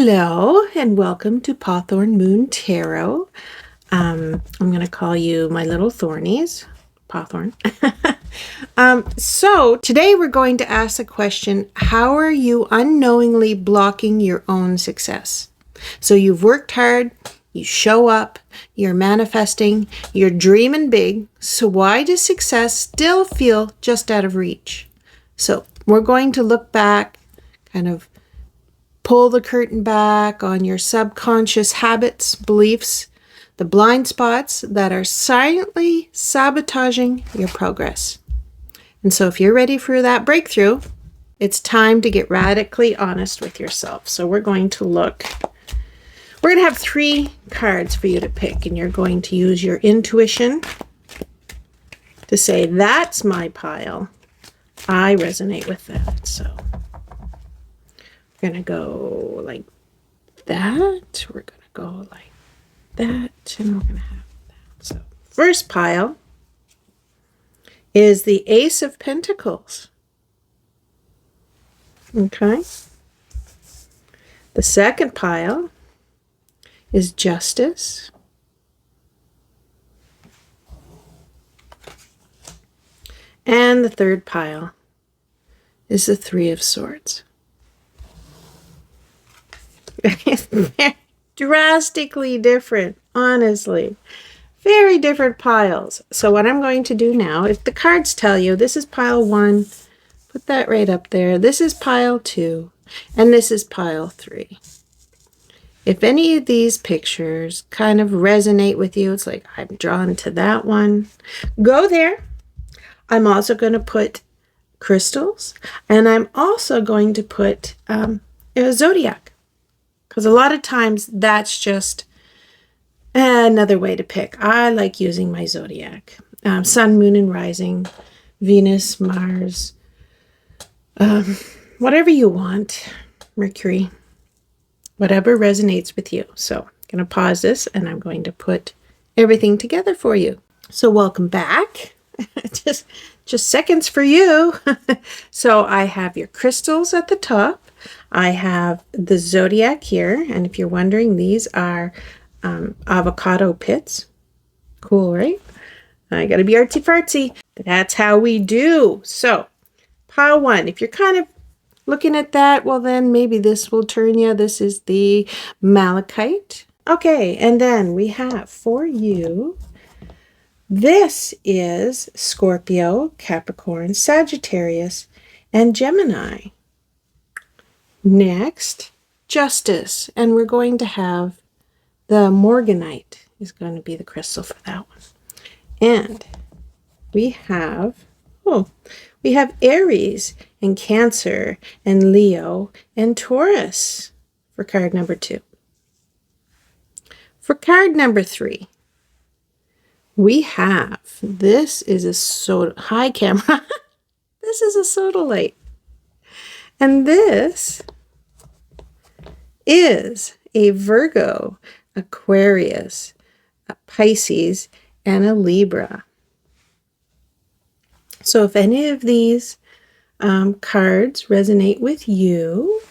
Hello and welcome to Pawthorn Moon Tarot. I'm going to call you my little thornies, Pawthorn. So today we're going to ask the question, how are you unknowingly blocking your own success? So you've worked hard, you show up, you're manifesting, you're dreaming big. So why does success still feel just out of reach? So we're going to look back, kind of pull the curtain back on your subconscious habits, beliefs, the blind spots that are silently sabotaging your progress. And so if you're ready for that breakthrough, it's time to get radically honest with yourself. So we're going to have 3 cards for you to pick, and you're going to use your intuition to say, that's my pile. I resonate with that. So we're going to go like that. We're going to go like that. And we're going to have that. So first pile is the Ace of Pentacles. Okay. The second pile is Justice. And the third pile is the Three of Swords. Drastically different, honestly. Very different piles. So what I'm going to do now, if the cards tell you this is pile 1, put that right up there. This is pile 2, and this is pile 3. If any of these pictures kind of resonate with you, it's like, I'm drawn to that one, go there. I'm also going to put crystals, and I'm also going to put a zodiac. Because a lot of times that's just another way to pick. I like using my zodiac. Sun, moon, and rising, Venus, Mars, whatever you want, Mercury, whatever resonates with you. So I'm going to pause this and I'm going to put everything together for you. So welcome back. just seconds for you. So I have your crystals at the top. I have the zodiac here, and if you're wondering, these are avocado pits. Cool, right? I gotta be artsy fartsy. That's how we do. So pile 1, if you're kind of looking at that, well then maybe this will turn you. This is the malachite. Okay, and then we have for you, this is Scorpio, Capricorn, Sagittarius, and Gemini. Next, Justice, and we're going to have the Morganite is going to be the crystal for that one. And we have Aries and Cancer and Leo and Taurus for card number 2. For card number 3, we have, this is a soda, hi camera, this is a sodalite. And this is a Virgo, Aquarius, a Pisces, and a Libra. So if any of these cards resonate with you,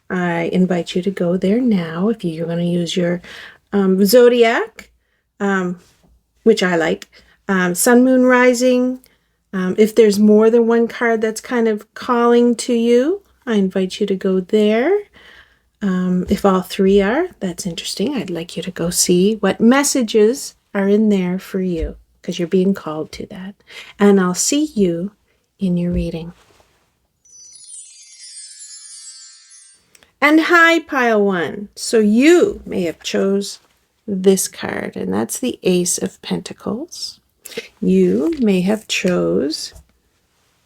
I invite you to go there now. If you're going to use your zodiac, which I like, sun, moon, rising. If there's more than one card that's kind of calling to you, I invite you to go there. If all 3 are, that's interesting. I'd like you to go see what messages are in there for you, because you're being called to that. And I'll see you in your reading. And hi, pile 1. So you may have chose this card, and that's the Ace of Pentacles. You may have chose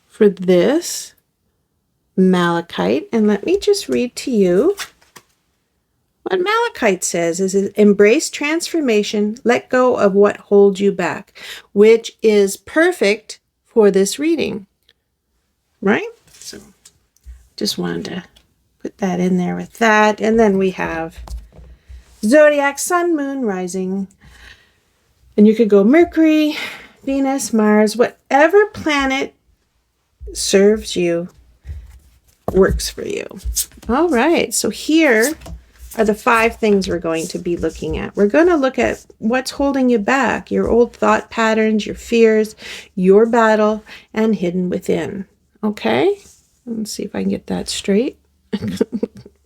for this malachite, and let me just read to you what malachite says. Is embrace transformation, let go of what holds you back, which is perfect for this reading, right? So just wanted to put that in there with that. And then we have zodiac, sun, moon, rising, and you could go Mercury, Venus, Mars, whatever planet serves you, works for you. All right, so here are the 5 things we're going to be looking at. We're going to look at what's holding you back, your old thought patterns, your fears, your battle, and hidden within. Okay? Let's see if I can get that straight.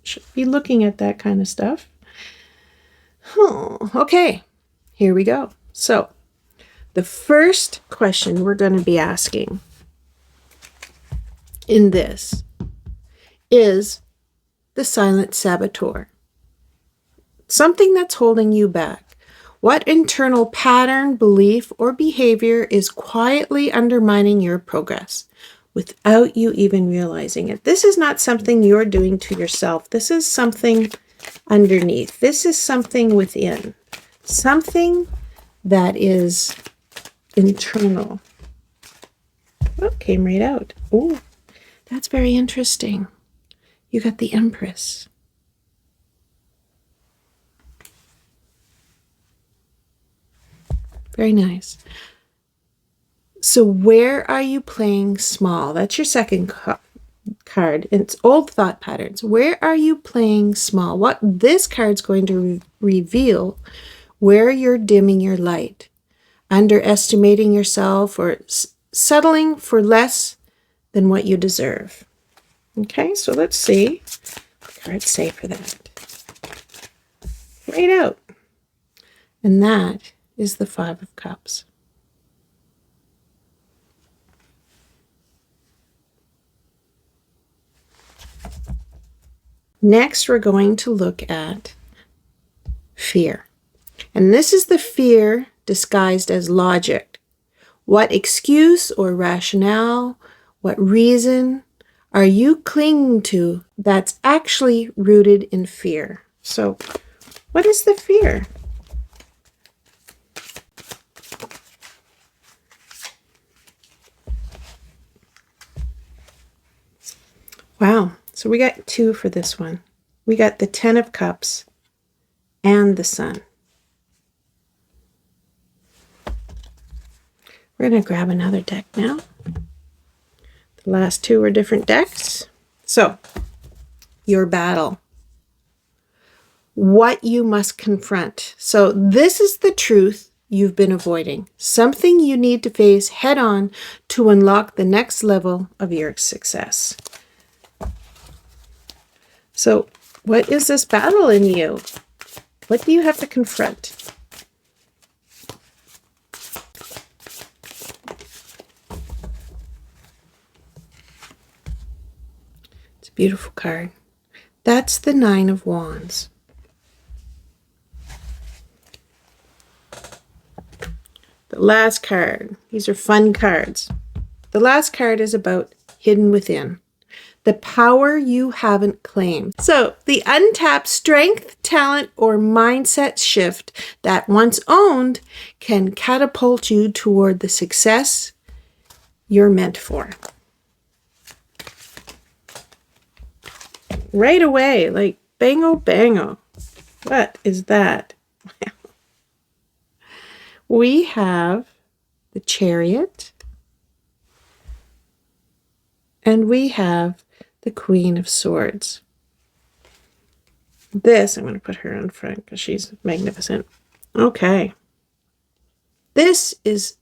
Should be looking at that kind of stuff. Okay, here we go. So, the first question we're going to be asking in this is the silent saboteur. Something that's holding you back. What internal pattern, belief, or behavior is quietly undermining your progress without you even realizing it? This is not something you're doing to yourself. This is something underneath. This is something within. Something that is internal. Oh, came right out. Oh, that's very interesting. You got the Empress. Very nice. So where are you playing small? That's your second card. It's old thought patterns. Where are you playing small? What this card's going to reveal where you're dimming your light, underestimating yourself, or settling for less than what you deserve. Okay, so let's see what cards say for that. Right out. And that is the 5 of Cups. Next, we're going to look at fear. And this is the fear disguised as logic. What excuse or rationale, what reason are you clinging to that's actually rooted in fear? So, what is the fear? Wow. So we got 2 for this one. We got the 10 of Cups and the Sun. We're going to grab another deck now. The last 2 are different decks. So, your battle. What you must confront. So this is the truth you've been avoiding. Something you need to face head on to unlock the next level of your success. So, what is this battle in you? What do you have to confront? It's a beautiful card. That's the 9 of Wands. The last card. These are fun cards. The last card is about hidden within. The power you haven't claimed. So the untapped strength, talent, or mindset shift that once owned can catapult you toward the success you're meant for. Right away, like bango bango. What is that? We have the Chariot, and we have the Queen of Swords. This, I'm going to put her in front because she's magnificent. Okay. This is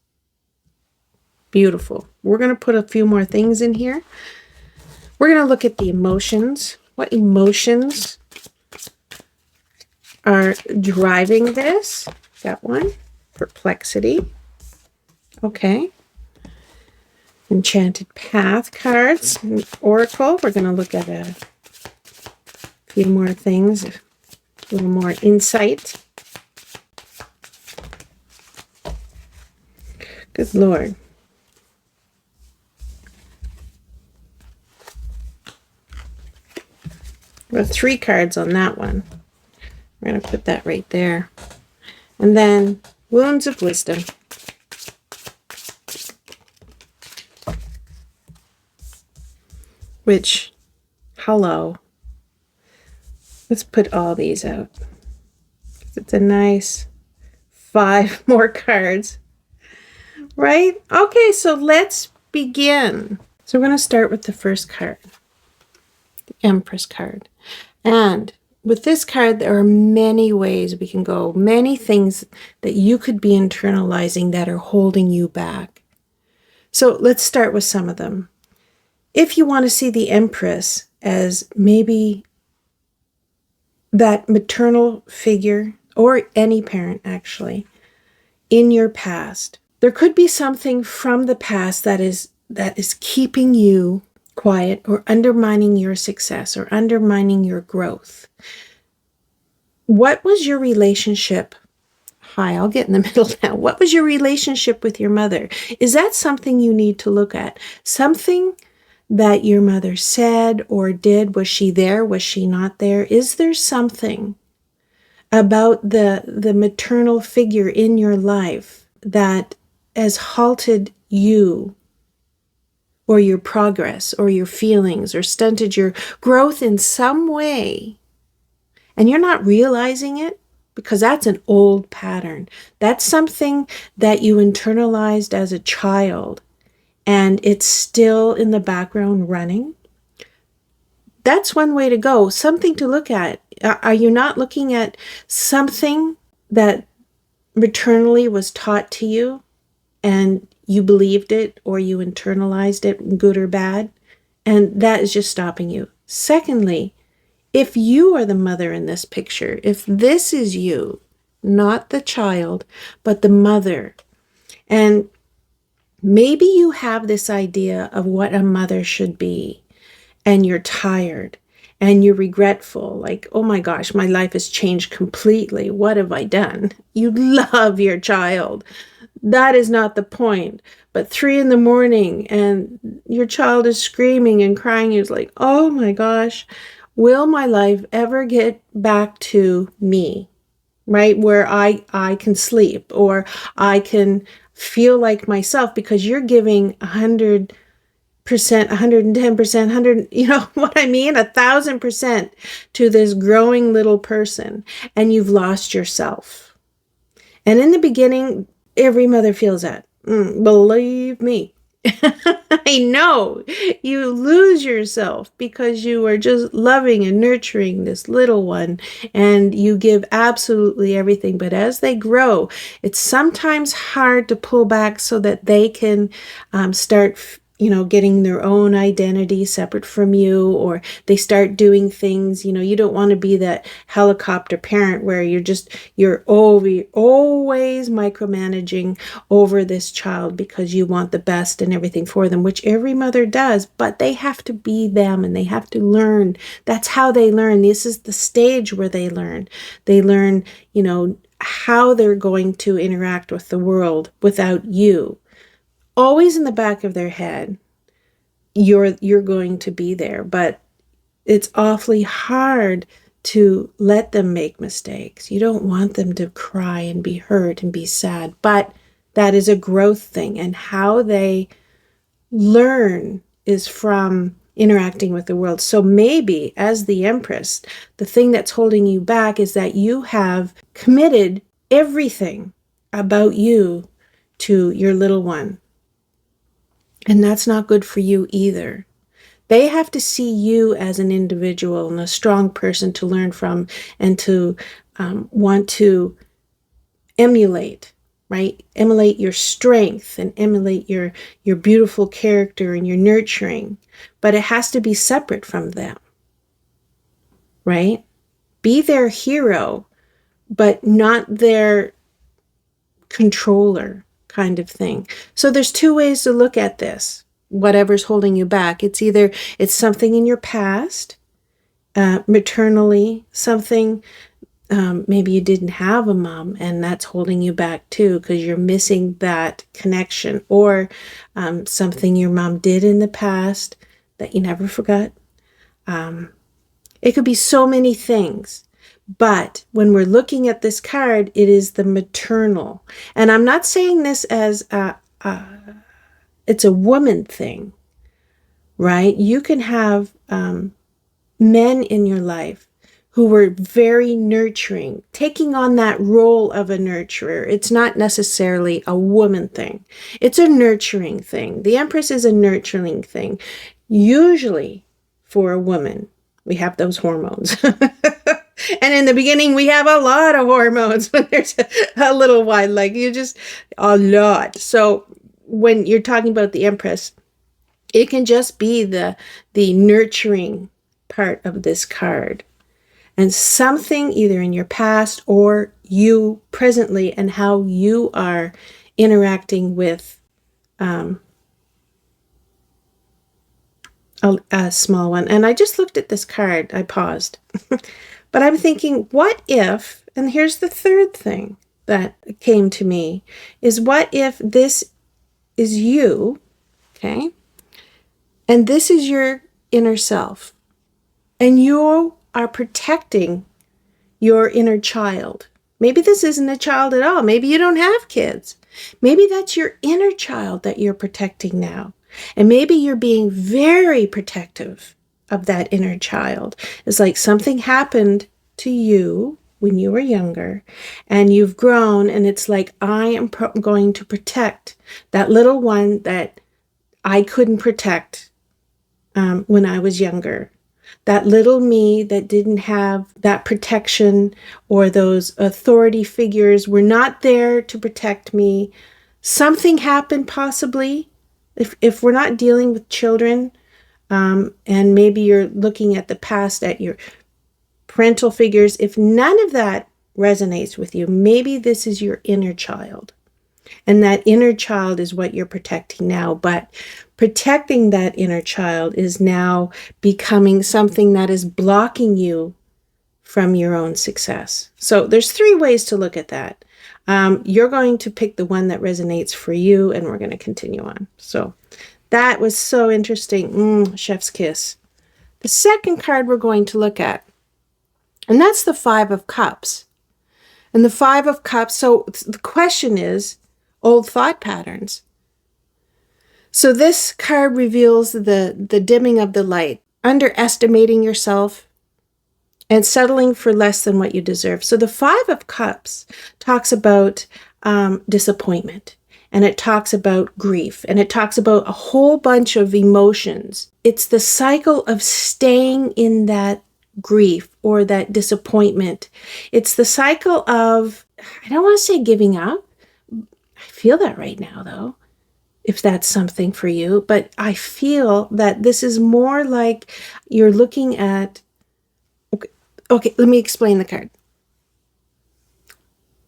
beautiful. We're going to put a few more things in here. We're going to look at the emotions. What emotions are driving this? Got one. Perplexity. Okay. Enchanted Path cards. Oracle. We're going to look at a few more things. A little more insight. Good Lord. We have 3 cards on that one. We're going to put that right there. And then Wounds of Wisdom. Which, hello. Let's put all these out. It's a nice 5 more cards. Right? Okay, so let's begin. So we're going to start with the first card. The Empress card. And with this card, there are many ways we can go, many things that you could be internalizing that are holding you back. So let's start with some of them. If you want to see the Empress as maybe that maternal figure, or any parent actually, in your past, there could be something from the past that is keeping you quiet or undermining your success or undermining your growth. What was your relationship? Hi, I'll get in the middle now. What was your relationship with your mother? Is that something you need to look at? Something that your mother said or did? Was she there? Was she not there? Is there something about the maternal figure in your life that has halted you or your progress or your feelings or stunted your growth in some way? And you're not realizing it because that's an old pattern. That's something that you internalized as a child and it's still in the background running. That's one way to go. Something to look at. Are you not looking at something that maternally was taught to you and you believed it or you internalized it, good or bad? And that is just stopping you. Secondly, if you are the mother in this picture, if this is you, not the child, but the mother, and maybe you have this idea of what a mother should be, and you're tired, and you're regretful, like, oh my gosh, my life has changed completely. What have I done? You love your child. That is not the point. But 3 a.m. and your child is screaming and crying. It's like, oh my gosh, will my life ever get back to me, right? Where I can sleep or I can feel like myself, because you're giving 100%, 110%, 100, you know what I mean? 1,000% to this growing little person, and you've lost yourself. And in the beginning, every mother feels that. Believe me. I know you lose yourself because you are just loving and nurturing this little one and you give absolutely everything. But as they grow, it's sometimes hard to pull back so that they can start getting their own identity separate from you, or they start doing things, you don't want to be that helicopter parent where you're always micromanaging over this child because you want the best and everything for them, which every mother does, but they have to be them and they have to learn. That's how they learn. This is the stage where they learn. They learn, how they're going to interact with the world without you. Always in the back of their head, you're going to be there, but it's awfully hard to let them make mistakes. You don't want them to cry and be hurt and be sad, but that is a growth thing, and how they learn is from interacting with the world. So maybe as the Empress, the thing that's holding you back is that you have committed everything about you to your little one. And that's not good for you either. They have to see you as an individual and a strong person to learn from and to want to emulate, right? Emulate your strength and emulate your beautiful character and your nurturing. But it has to be separate from them, right? Be their hero, but not their controller, kind of thing. So there's 2 ways to look at this. Whatever's holding you back. It's either it's something in your past, maternally, something, maybe you didn't have a mom and that's holding you back too because you're missing that connection, or something your mom did in the past that you never forgot. It could be so many things. But when we're looking at this card, it is the maternal. And I'm not saying this as it's a woman thing, right? You can have men in your life who were very nurturing, taking on that role of a nurturer. It's not necessarily a woman thing. It's a nurturing thing. The Empress is a nurturing thing. Usually for a woman, we have those hormones. And in the beginning, we have a lot of hormones when there's a little one, like you just, a lot. So when you're talking about the Empress, it can just be the nurturing part of this card. And something either in your past or you presently and how you are interacting with a small one. And I just looked at this card. I paused. But I'm thinking, what if, and here's the third thing that came to me, is what if this is you, okay? And this is your inner self. And you are protecting your inner child. Maybe this isn't a child at all. Maybe you don't have kids. Maybe that's your inner child that you're protecting now. And maybe you're being very protective of that inner child. It's like something happened to you when you were younger and you've grown, and it's like, I am going to protect that little one that I couldn't protect when I was younger. That little me that didn't have that protection, or those authority figures were not there to protect me. Something happened possibly. If we're not dealing with children, and maybe you're looking at the past, at your parental figures, if none of that resonates with you, maybe this is your inner child. And that inner child is what you're protecting now. But protecting that inner child is now becoming something that is blocking you from your own success. So there's 3 ways to look at that. You're going to pick the one that resonates for you, and we're going to continue on. So that was so interesting. Chef's kiss. The second card we're going to look at, and that's the 5 of Cups. And the 5 of Cups, so the question is, old thought patterns. So this card reveals the dimming of the light, underestimating yourself, and settling for less than what you deserve. So the 5 of Cups talks about disappointment, and it talks about grief, and it talks about a whole bunch of emotions. It's the cycle of staying in that grief or that disappointment. It's the cycle of, I don't want to say giving up. I feel that right now, though, if that's something for you. But I feel that this is more like you're looking at, okay, let me explain the card.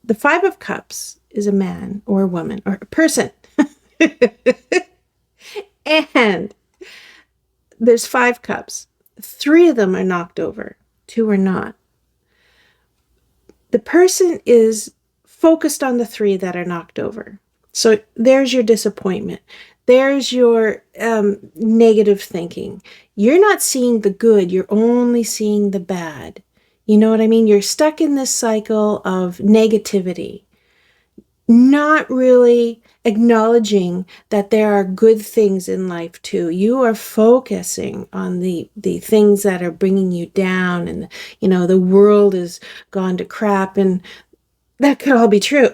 The 5 of Cups is a man or a woman or a person. And there's 5 cups. 3 of them are knocked over. 2 are not. The person is focused on the 3 that are knocked over. So there's your disappointment. There's your negative thinking. You're not seeing the good. You're only seeing the bad. You know what I mean? You're stuck in this cycle of negativity, not really acknowledging that there are good things in life too. You are focusing on the things that are bringing you down, and the world has gone to crap, and that could all be true.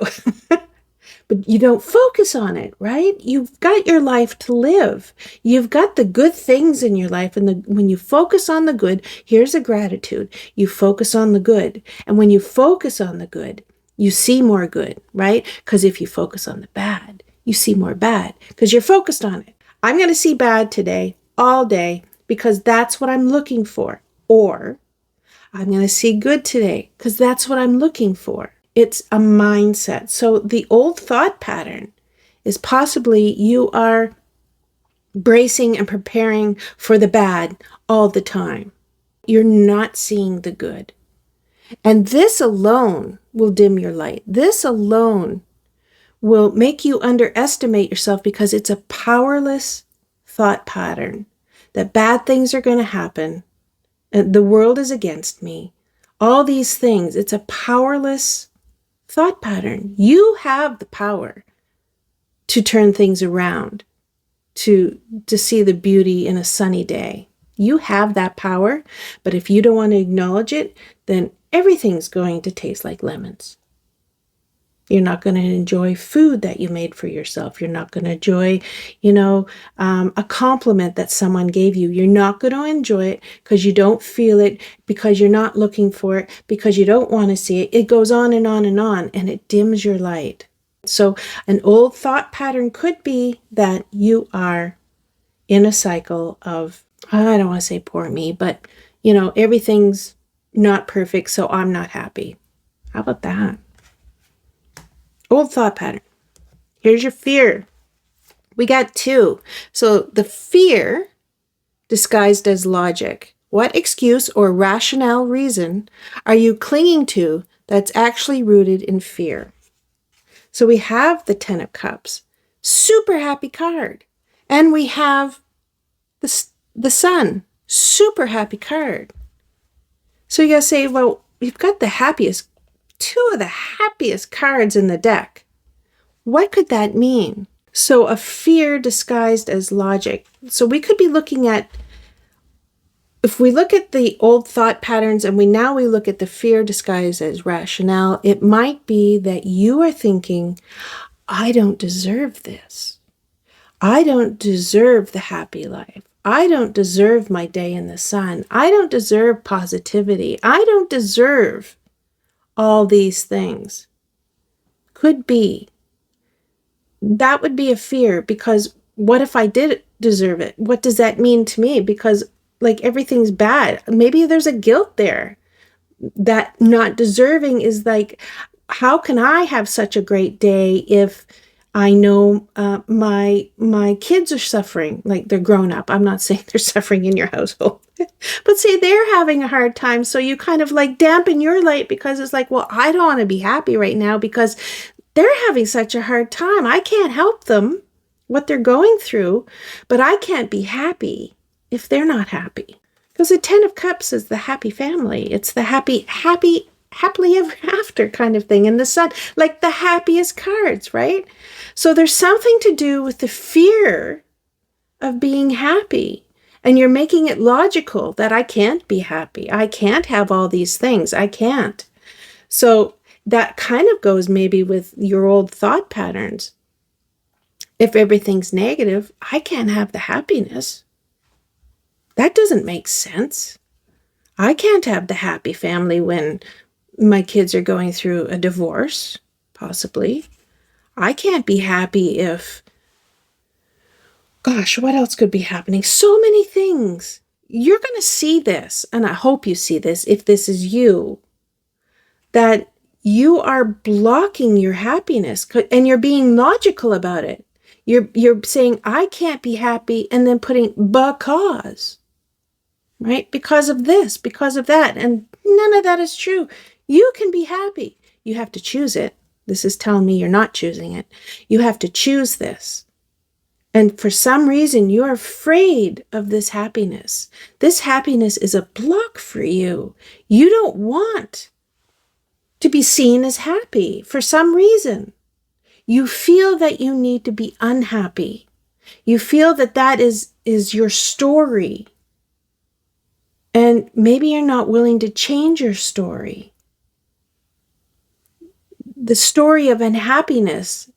But you don't focus on it, right? You've got your life to live. You've got the good things in your life. And when you focus on the good, here's a gratitude. You focus on the good. And when you focus on the good, you see more good, right? Because if you focus on the bad, you see more bad because you're focused on it. I'm going to see bad today, all day, because that's what I'm looking for. Or I'm going to see good today because that's what I'm looking for. It's a mindset. So the old thought pattern is possibly you are bracing and preparing for the bad all the time. You're not seeing the good. And this alone will dim your light. This alone will make you underestimate yourself because it's a powerless thought pattern that bad things are going to happen. The world is against me. All these things. It's a powerless thought pattern. You have the power to turn things around, to see the beauty in a sunny day. You have that power, but if you don't want to acknowledge it, then everything's going to taste like lemons. You're not going to enjoy food that you made for yourself. You're not going to enjoy, a compliment that someone gave you. You're not going to enjoy it because you don't feel it, because you're not looking for it, because you don't want to see it. It goes on and on and on, and it dims your light. So an old thought pattern could be that you are in a cycle of, I don't want to say poor me, but, everything's not perfect, so I'm not happy. How about that? Old thought pattern. Here's your fear. We got 2. So the fear disguised as logic. What excuse or rationale reason are you clinging to that's actually rooted in fear? So we have the 10 of Cups, super happy card. And we have the Sun, super happy card. So you gotta say, well, we've got the happiest, 2 of the happiest cards in the deck. What could that mean? So a fear disguised as logic. So we could be looking at, if we look at the old thought patterns and we look at the fear disguised as rationale, it might be that you are thinking, I don't deserve this. I don't deserve the happy life. I don't deserve my day in the sun. I don't deserve positivity. I don't deserve all these things. Could be. That would be a fear, because what if I did deserve it? What does that mean to me? Because everything's bad. Maybe there's a guilt there. That not deserving is like, how can I have such a great day if I know my kids are suffering, like they're grown up. I'm not saying they're suffering in your household, but say they're having a hard time. So you kind of dampen your light, because it's like, well, I don't want to be happy right now because they're having such a hard time. I can't help them, what they're going through, but I can't be happy if they're not happy. Because the 10 of Cups is the happy family. It's the happily ever after kind of thing. And the Sun, like the happiest cards, right? So there's something to do with the fear of being happy. And you're making it logical that I can't be happy. I can't have all these things. I can't. So that kind of goes maybe with your old thought patterns. If everything's negative, I can't have the happiness. That doesn't make sense. I can't have the happy family when my kids are going through a divorce, possibly. I can't be happy if, gosh, what else could be happening? So many things. You're going to see this, and I hope you see this if this is you, that you are blocking your happiness, and you're being logical about it. You're saying, I can't be happy, and then putting because, right? Because of this, because of that. And none of that is true. You can be happy. You have to choose it. This is telling me you're not choosing it. You have to choose this. And for some reason, you're afraid of this happiness. This happiness is a block for you. You don't want to be seen as happy for some reason. You feel that you need to be unhappy. You feel that that is your story. And maybe you're not willing to change your story. The story of unhappiness,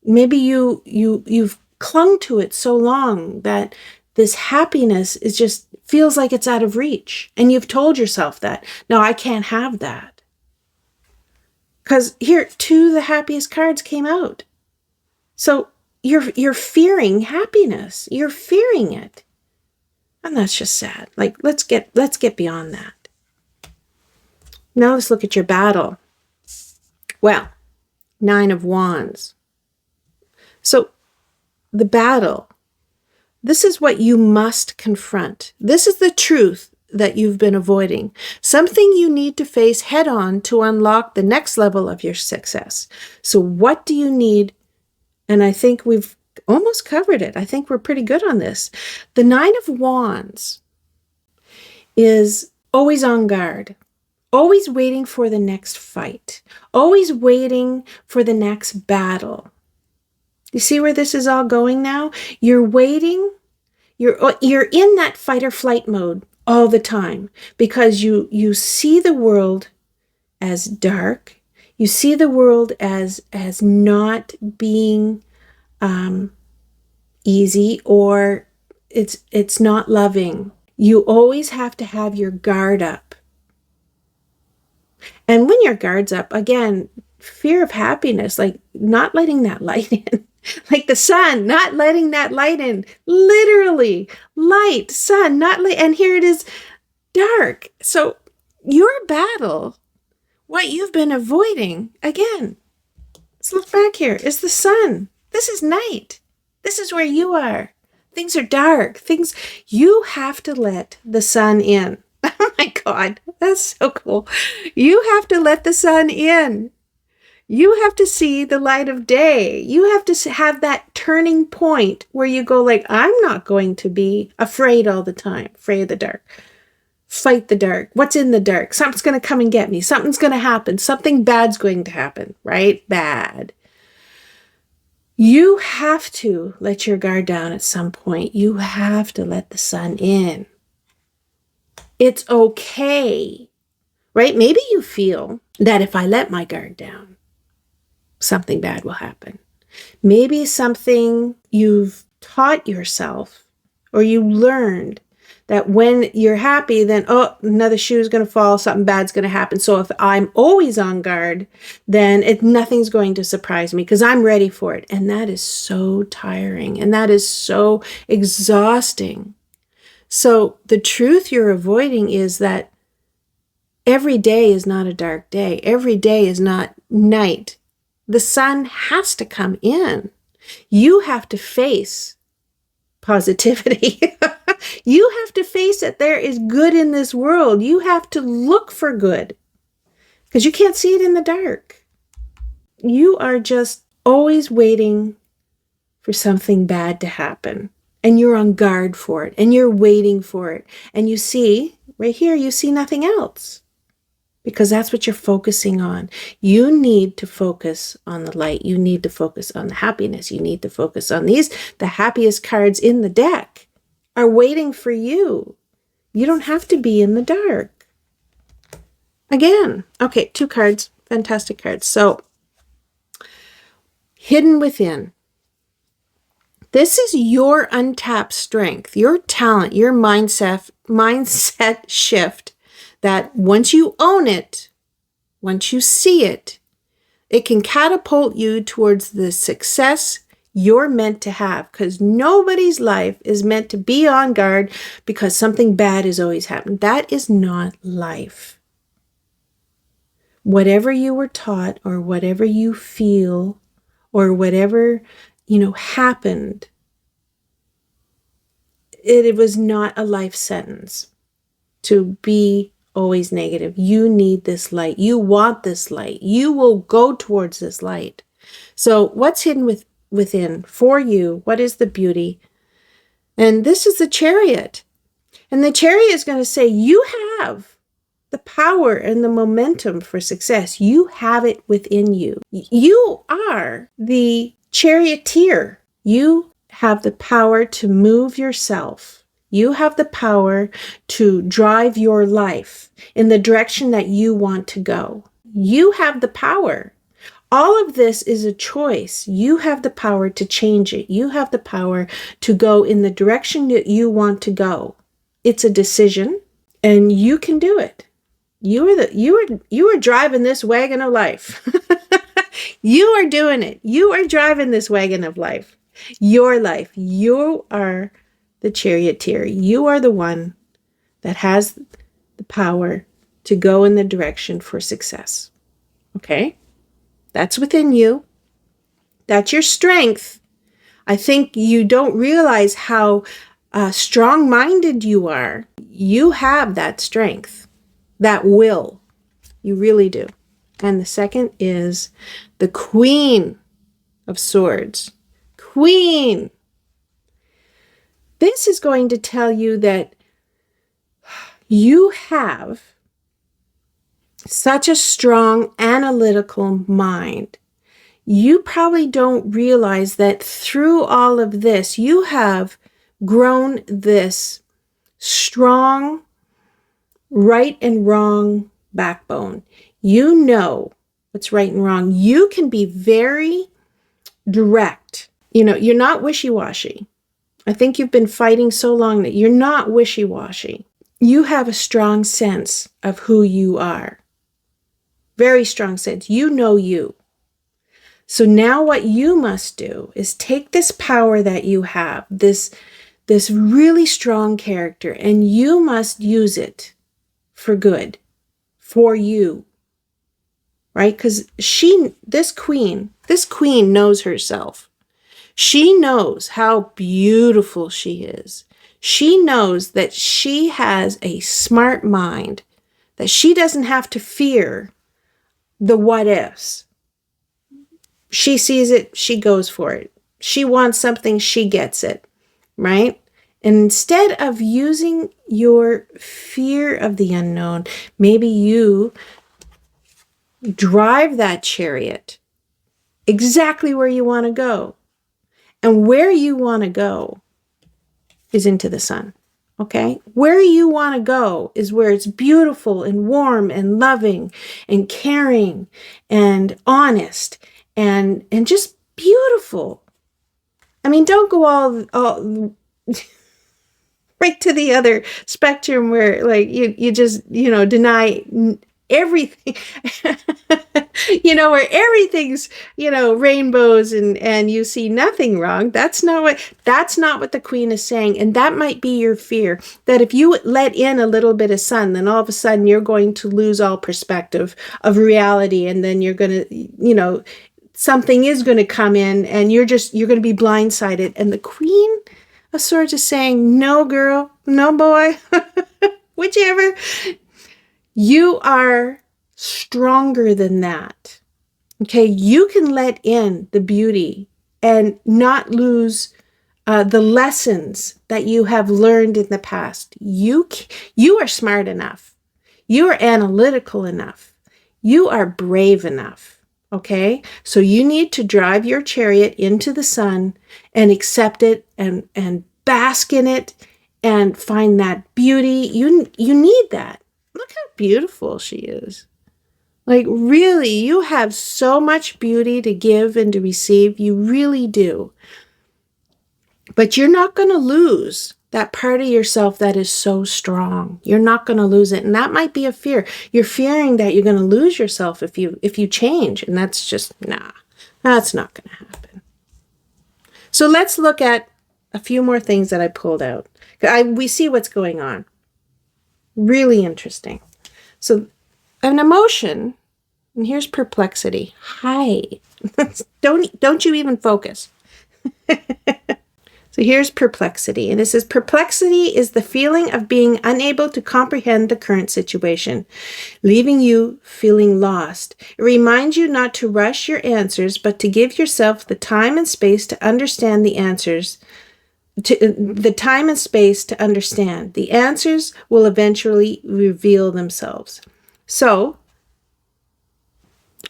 maybe you've clung to it so long that this happiness is just feels like it's out of reach. And you've told yourself that, no, I can't have that. Because here, 2 of the happiest cards came out. So you're fearing happiness. You're fearing it. And that's just sad. Let's get beyond that. Now let's look at your battle. Well, 9 of Wands. So the battle, this is what you must confront. This is the truth that you've been avoiding. Something you need to face head on to unlock the next level of your success. So what do you need? And I think we've almost covered it. I think we're pretty good on this. The 9 of Wands is always on guard. Always waiting for the next fight. Always waiting for the next battle. You see where this is all going now? You're waiting. You're in that fight or flight mode all the time because you see the world as dark. You see the world as not being easy, or it's not loving. You always have to have your guard up. And when your guard's up, again, fear of happiness, like not letting that light in. Like the sun, not letting that light in. Literally, light, sun, not light. And here it is, dark. So your battle, what you've been avoiding, again, let's look back here, is the sun. This is night. This is where you are. Things are dark. You have to let the sun in. Oh my God, that's so cool. You have to let the sun in. You have to see the light of day. You have to have that turning point where you go like, I'm not going to be afraid all the time, afraid of the dark. Fight the dark. What's in the dark? Something's going to come and get me. Something's going to happen. Something bad's going to happen, right? Bad. You have to let your guard down at some point. You have to let the sun in. It's okay, right? Maybe you feel that if I let my guard down, something bad will happen. Maybe something you've taught yourself or you learned that when you're happy, then, oh, another shoe is going to fall, something bad's going to happen. So if I'm always on guard, then nothing's going to surprise me because I'm ready for it. And that is so tiring and that is so exhausting. So the truth you're avoiding is that every day is not a dark day. Every day is not night. The sun has to come in. You have to face positivity. You have to face that there is good in this world. You have to look for good because you can't see it in the dark. You are just always waiting for something bad to happen. And you're on guard for it, and you're waiting for it. And you see, right here, you see nothing else because that's what you're focusing on. You need to focus on the light. You need to focus on the happiness. You need to focus on these. The happiest cards in the deck are waiting for you. You don't have to be in the dark. Again, okay, 2 cards, fantastic cards. So, hidden within. This is your untapped strength, your talent, your mindset shift that once you own it, once you see it, it can catapult you towards the success you're meant to have, because nobody's life is meant to be on guard because something bad is always happening. That is not life. Whatever you were taught or whatever you feel or whatever happened, it was not a life sentence to be always negative. You need this light. You want this light. You will go towards this light. So what's hidden within for you? What is the beauty? And this is the Chariot. And the Chariot is going to say, you have the power and the momentum for success. You have it within you. You are the charioteer. You have the power to move yourself. You have the power to drive your life in the direction that you want to go. You have the power. All of this is a choice. You have the power to change it. You have the power to go in the direction that you want to go. It's a decision, and you can do it. You are driving this wagon of life. You are doing it. You are driving this wagon of life. Your life. You are the charioteer. You are the one that has the power to go in the direction for success. Okay? That's within you. That's your strength. I think you don't realize how strong-minded you are. You have that strength, that will. You really do. And the second is the Queen of Swords. Queen. This is going to tell you that you have such a strong analytical mind. You probably don't realize that through all of this, you have grown this strong right and wrong backbone. You know what's right and wrong. You can be very direct. You know, you're not wishy-washy. I think you've been fighting so long that you're not wishy-washy. You have a strong sense of who you are. Very strong sense. You know you. So now what you must do is take this power that you have, this really strong character, and you must use it for good, for you, right? Because this queen knows herself. She knows how beautiful she is. She knows that she has a smart mind, that she doesn't have to fear the what ifs. She sees it, she goes for it. She wants something, she gets it, right? And instead of using your fear of the unknown, maybe you drive that chariot exactly where you want to go. And where you want to go is into the sun, okay? Where you want to go is where it's beautiful and warm and loving and caring and honest and just beautiful. I mean, don't go all right to the other spectrum where like you just, you know, deny everything, you know, where everything's, you know, rainbows and you see nothing wrong. That's not what the queen is saying. And that might be your fear, that if you let in a little bit of sun, then all of a sudden you're going to lose all perspective of reality. And then you're going to, you know, something is going to come in and you're going to be blindsided. And the Queen of Swords is saying, no, girl, no, boy, whichever. You are stronger than that. Okay, you can let in the beauty and not lose the lessons that you have learned in the past. You are smart enough. You are analytical enough. You are brave enough. Okay, so you need to drive your chariot into the sun and accept it and bask in it and find that beauty. You need that. Look how beautiful she is. Like, really, you have so much beauty to give and to receive. You really do. But you're not going to lose that part of yourself that is so strong. You're not going to lose it. And that might be a fear. You're fearing that you're going to lose yourself if you change. And that's just, that's not going to happen. So let's look at a few more things that I pulled out. We see what's going on. Really interesting. So an emotion, and here's perplexity. Hi. Don't you even focus. So here's perplexity. And it says, perplexity is the feeling of being unable to comprehend the current situation, leaving you feeling lost. It reminds you not to rush your answers, but to give yourself the time and space to understand the answers. The time and space to understand. The answers will eventually reveal themselves. So,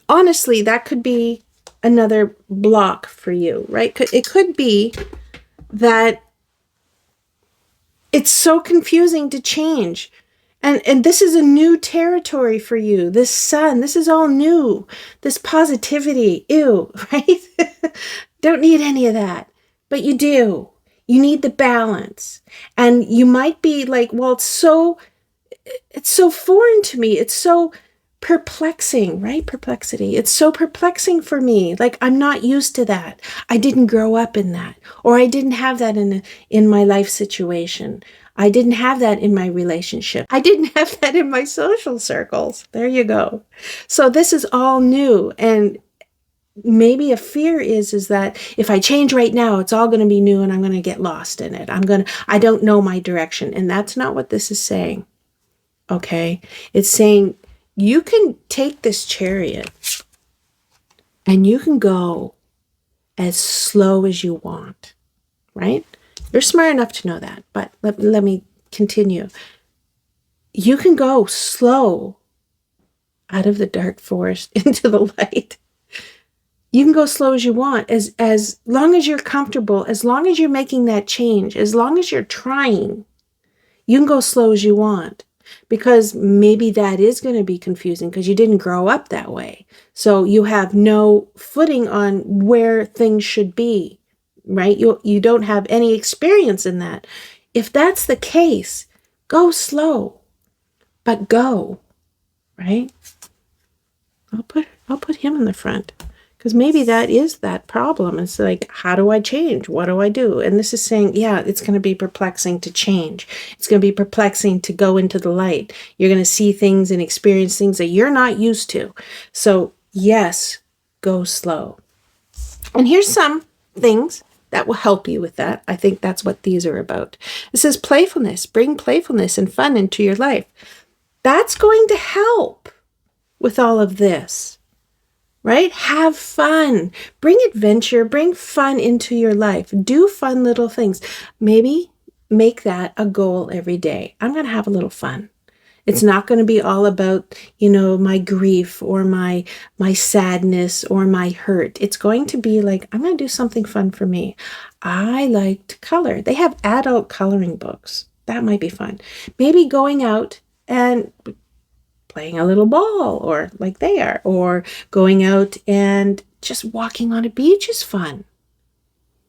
honestly, that could be another block for you, right? It could be that it's so confusing to change. And this is a new territory for you. This sun, this is all new. This positivity, ew, right? Don't need any of that. But you do. You need the balance. And you might be like, well, it's so foreign to me. It's so perplexing, right? Perplexity. It's so perplexing for me. Like, I'm not used to that. I didn't grow up in that, or I didn't have that in my life situation. I didn't have that in my relationship. I didn't have that in my social circles. There you go. So this is all new. And maybe a fear is that if I change right now, it's all going to be new and I'm going to get lost in it. I don't know my direction. And that's not what this is saying. Okay. It's saying, you can take this chariot and you can go as slow as you want, right? You're smart enough to know that, but let me continue. You can go slow out of the dark forest into the light. You can go slow as you want, as long as you're comfortable, as long as you're making that change, as long as you're trying, you can go slow as you want. because maybe that is going to be confusing because you didn't grow up that way. So you have no footing on where things should be, right? You don't have any experience in that. If that's the case, go slow, but go, right? I'll put him in the front. Because maybe that is that problem. It's like, how do I change? What do I do? And this is saying, yeah, it's going to be perplexing to change. It's going to be perplexing to go into the light. You're going to see things and experience things that you're not used to. So yes, go slow. And here's some things that will help you with that. I think that's what these are about. It says playfulness. Bring playfulness and fun into your life. That's going to help with all of this. Right? Have fun. Bring adventure, bring fun into your life. Do fun little things. Maybe make that a goal every day. I'm going to have a little fun. It's not going to be all about, my grief or my sadness or my hurt. It's going to be like, I'm going to do something fun for me. I like to color. They have adult coloring books. That might be fun. Maybe going out and playing a little ball, or like they are, or going out and just walking on a beach is fun.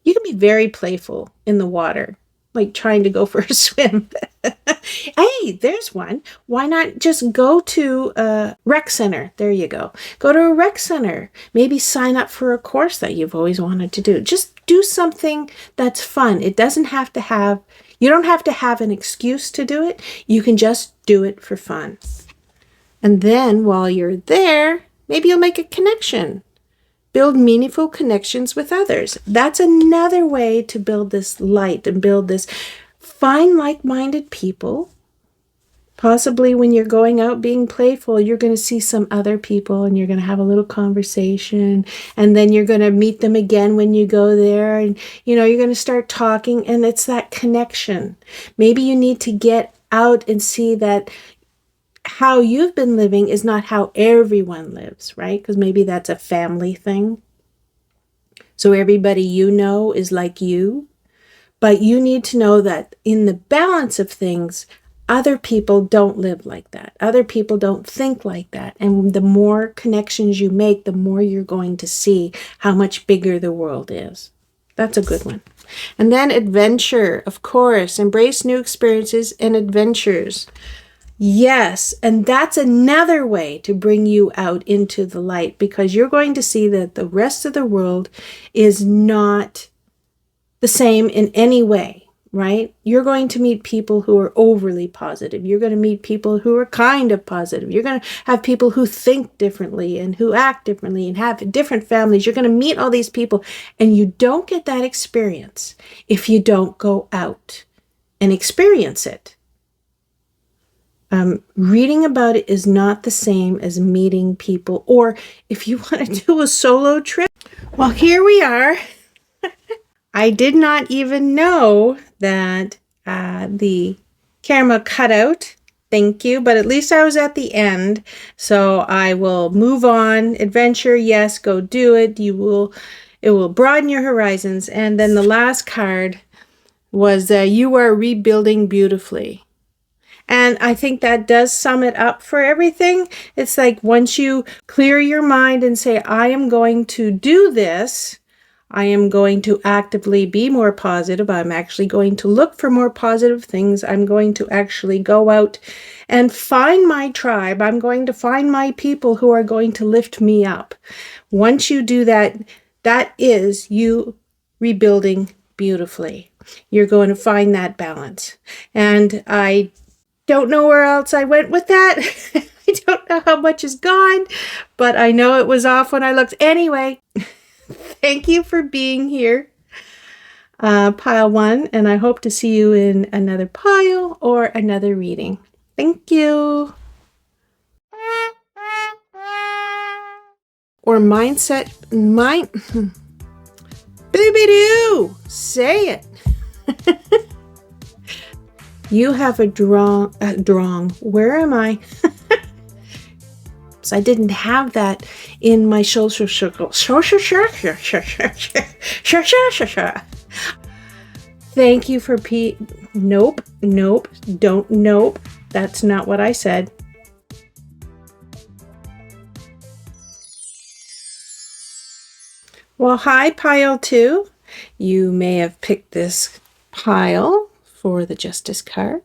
You can be very playful in the water, like trying to go for a swim. Hey, there's one. Why not just go to a rec center? There you go. Go to a rec center. Maybe sign up for a course that you've always wanted to do. Just do something that's fun. It doesn't have to have, you don't have to have an excuse to do it. You can just do it for fun. And then while you're there, maybe you'll make a connection. Build meaningful connections with others. That's another way to build this light and build this. Find like-minded people. Possibly when you're going out being playful, you're going to see some other people and you're going to have a little conversation. And then you're going to meet them again when you go there. And, you're going to start talking, and it's that connection. Maybe you need to get out and see that how you've been living is not how everyone lives, right? Because maybe that's a family thing. So everybody is like you. But you need to know that in the balance of things, other people don't live like that. Other people don't think like that. And the more connections you make, the more you're going to see how much bigger the world is. That's a good one. And then adventure, of course. Embrace new experiences and adventures. Yes, and that's another way to bring you out into the light, because you're going to see that the rest of the world is not the same in any way, right? You're going to meet people who are overly positive. You're going to meet people who are kind of positive. You're going to have people who think differently and who act differently and have different families. You're going to meet all these people, and you don't get that experience if you don't go out and experience it. Reading about it is not the same as meeting people, or if you want to do a solo trip. Well, here we are. I did not even know that the camera cut out. Thank you. But at least I was at the end. So I will move on. Adventure, yes, go do it. It will broaden your horizons. And then the last card was you are rebuilding beautifully. And I think that does sum it up for everything. It's like once you clear your mind and say, I am going to do this, I am going to actively be more positive. I'm actually going to look for more positive things. I'm going to actually go out and find my tribe. I'm going to find my people who are going to lift me up. Once you do that, that is you rebuilding beautifully. You're going to find that balance. And I don't know where else I went with that. I don't know how much is gone, but I know it was off when I looked. Anyway, thank you for being here, pile one, and I hope to see you in another pile or another reading. Thank you. Or mindset, Boo-be-doo! Say it. You have a where am I? So I didn't have that in my social circle. Thank you for nope, don't nope. that's not what I said. Well, hi, pile 2. You may have picked this pile for the Justice card.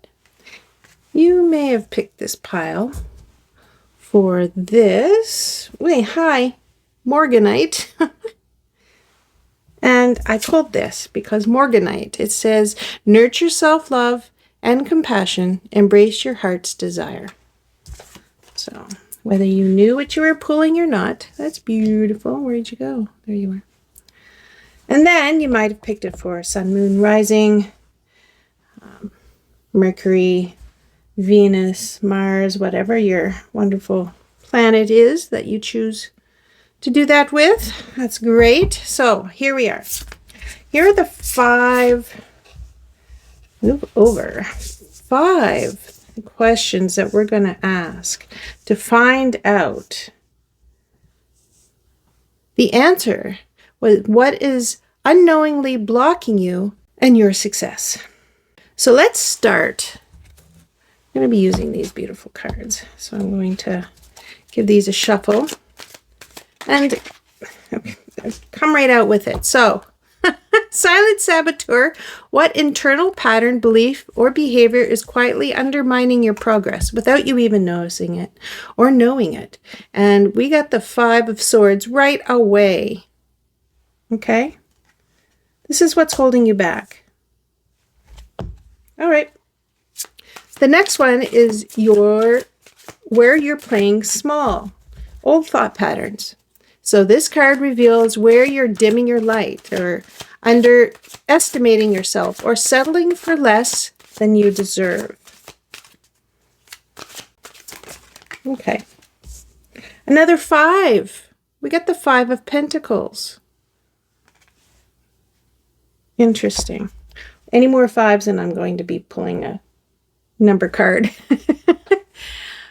You may have picked this pile for this. Wait, hi, Morganite. And I pulled this because Morganite, it says, nurture self-love and compassion, embrace your heart's desire. So whether you knew what you were pulling or not, that's beautiful. Where'd you go? There you are. And then you might have picked it for Sun, Moon, Rising, Mercury, Venus, Mars, whatever your wonderful planet is that you choose to do that with. That's great. So here we are. Here are the 5 questions that we're going to ask to find out the answer. What is unknowingly blocking you and your success? So let's start. I'm going to be using these beautiful cards. So I'm going to give these a shuffle and come right out with it. So, silent saboteur, what internal pattern, belief, or behavior is quietly undermining your progress without you even noticing it or knowing it? And we got the 5 of Swords right away. Okay? This is what's holding you back. All right. The next one is where you're playing small, old thought patterns. So this card reveals where you're dimming your light or underestimating yourself or settling for less than you deserve. Okay. Another 5. We got the 5 of Pentacles. Interesting. Any more 5s and I'm going to be pulling a number card.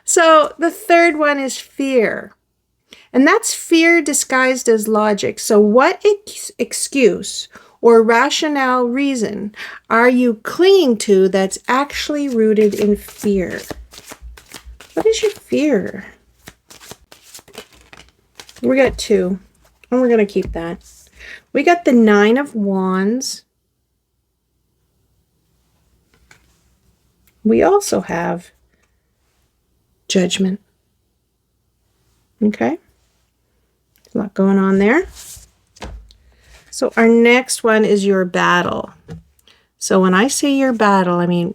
So the third one is fear. And that's fear disguised as logic. So what excuse or rationale reason are you clinging to that's actually rooted in fear? What is your fear? We got 2, and we're going to keep that. We got the 9 of Wands. We also have Judgment. Okay. A lot going on there. So our next one is your battle. So when I say your battle, I mean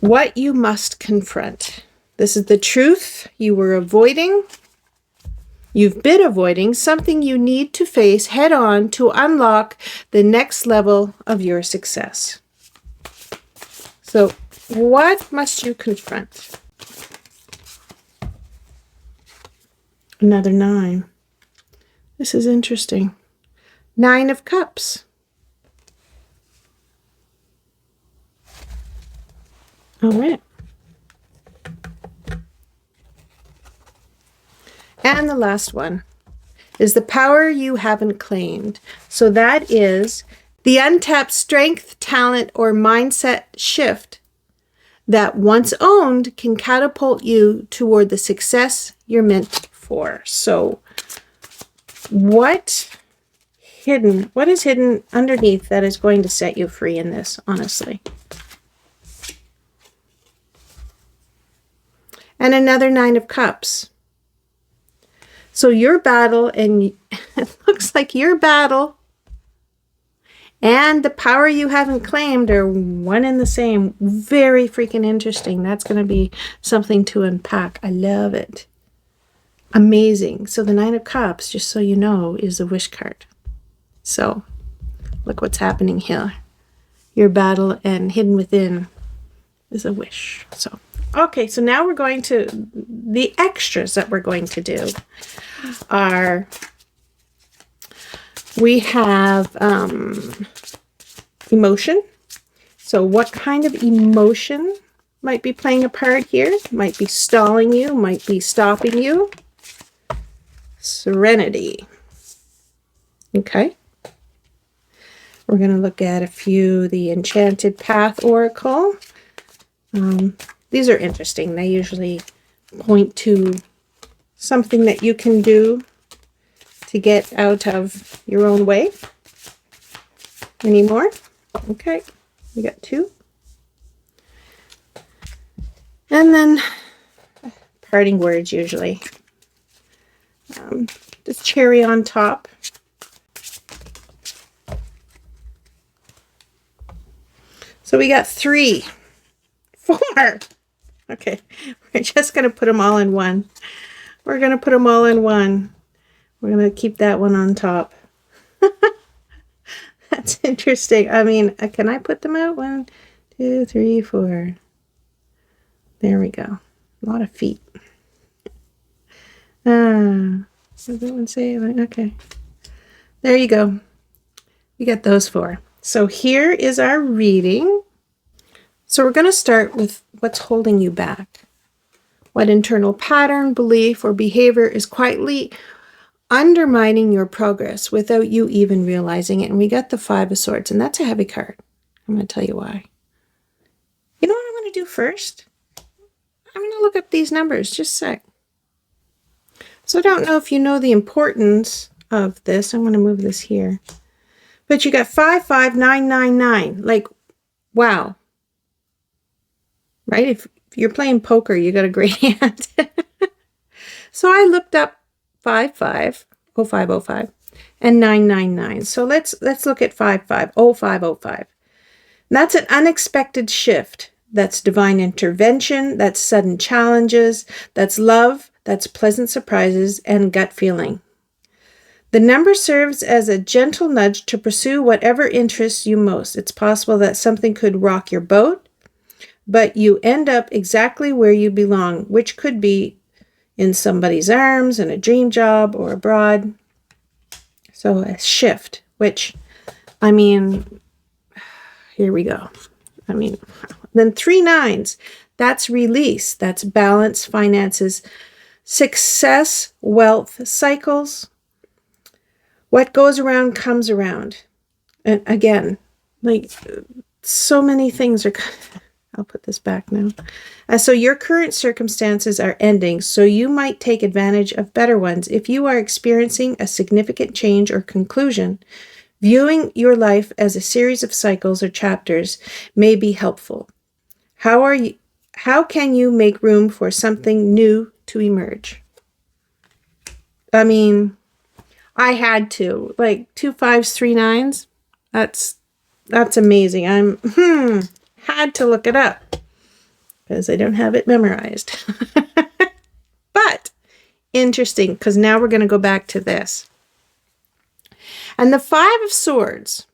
what you must confront. This is the truth you were avoiding. You've been avoiding something you need to face head on to unlock the next level of your success. So what must you confront? Another 9. This is interesting. 9 of Cups. All right. And the last one is the power you haven't claimed. So that is the untapped strength, talent, or mindset shift that once owned can catapult you toward the success you're meant for. So what is hidden underneath that is going to set you free in this, honestly? And another 9 of Cups. So your battle, and it looks like your battle and the power you haven't claimed are one and the same. Very freaking interesting. That's going to be something to unpack. I love it. Amazing. So the 9 of Cups, just so you know, is a wish card. So look what's happening here. Your battle and hidden within is a wish. So, okay, so now we're going to, the extras that we're going to do are, we have emotion. So what kind of emotion might be playing a part here? Might be stalling you, might be stopping you. Serenity. Okay. We're going to look at a few, the Enchanted Path Oracle. These are interesting. They usually point to something that you can do to get out of your own way. Any more? Okay, we got 2. And then parting words usually. Just cherry on top. So we got 3, 4. Okay, we're just going to put them all in one. We're going to put them all in one. We're going to keep that one on top. That's interesting. I mean, can I put them out? 1, 2, 3, 4. There we go. A lot of feet. Does that one say? Okay. There you go. We got those 4. So here is our reading. So we're going to start with what's holding you back. What internal pattern, belief, or behavior is quietly undermining your progress without you even realizing it. And we got the 5 of Swords, and that's a heavy card. I'm going to tell you why. You know what I'm going to do first? I'm going to look up these numbers. Just a sec. So I don't know if you know the importance of this. I'm going to move this here. But you got 55999. Like, wow. Right? If you're playing poker, you got a great hand. So I looked up 550505 and 999. So let's look at 550505. That's an unexpected shift. That's divine intervention. That's sudden challenges. That's love. That's pleasant surprises and gut feeling. The number serves as a gentle nudge to pursue whatever interests you most. It's possible that something could rock your boat, but you end up exactly where you belong, which could be in somebody's arms, in a dream job, or abroad. So a shift, which, I mean, here we go. I mean, then 3 9s, that's release, that's balance, finances, success, wealth, cycles. What goes around comes around. And again, like so many things are, I'll put this back now. So your current circumstances are ending, so you might take advantage of better ones. If you are experiencing a significant change or conclusion, viewing your life as a series of cycles or chapters may be helpful. How can you make room for something new to emerge? I mean, I had to, like 2 5s, 3 9s. That's amazing. Had to look it up because I don't have it memorized. But interesting, because now we're going to go back to this. And the 5 of Swords.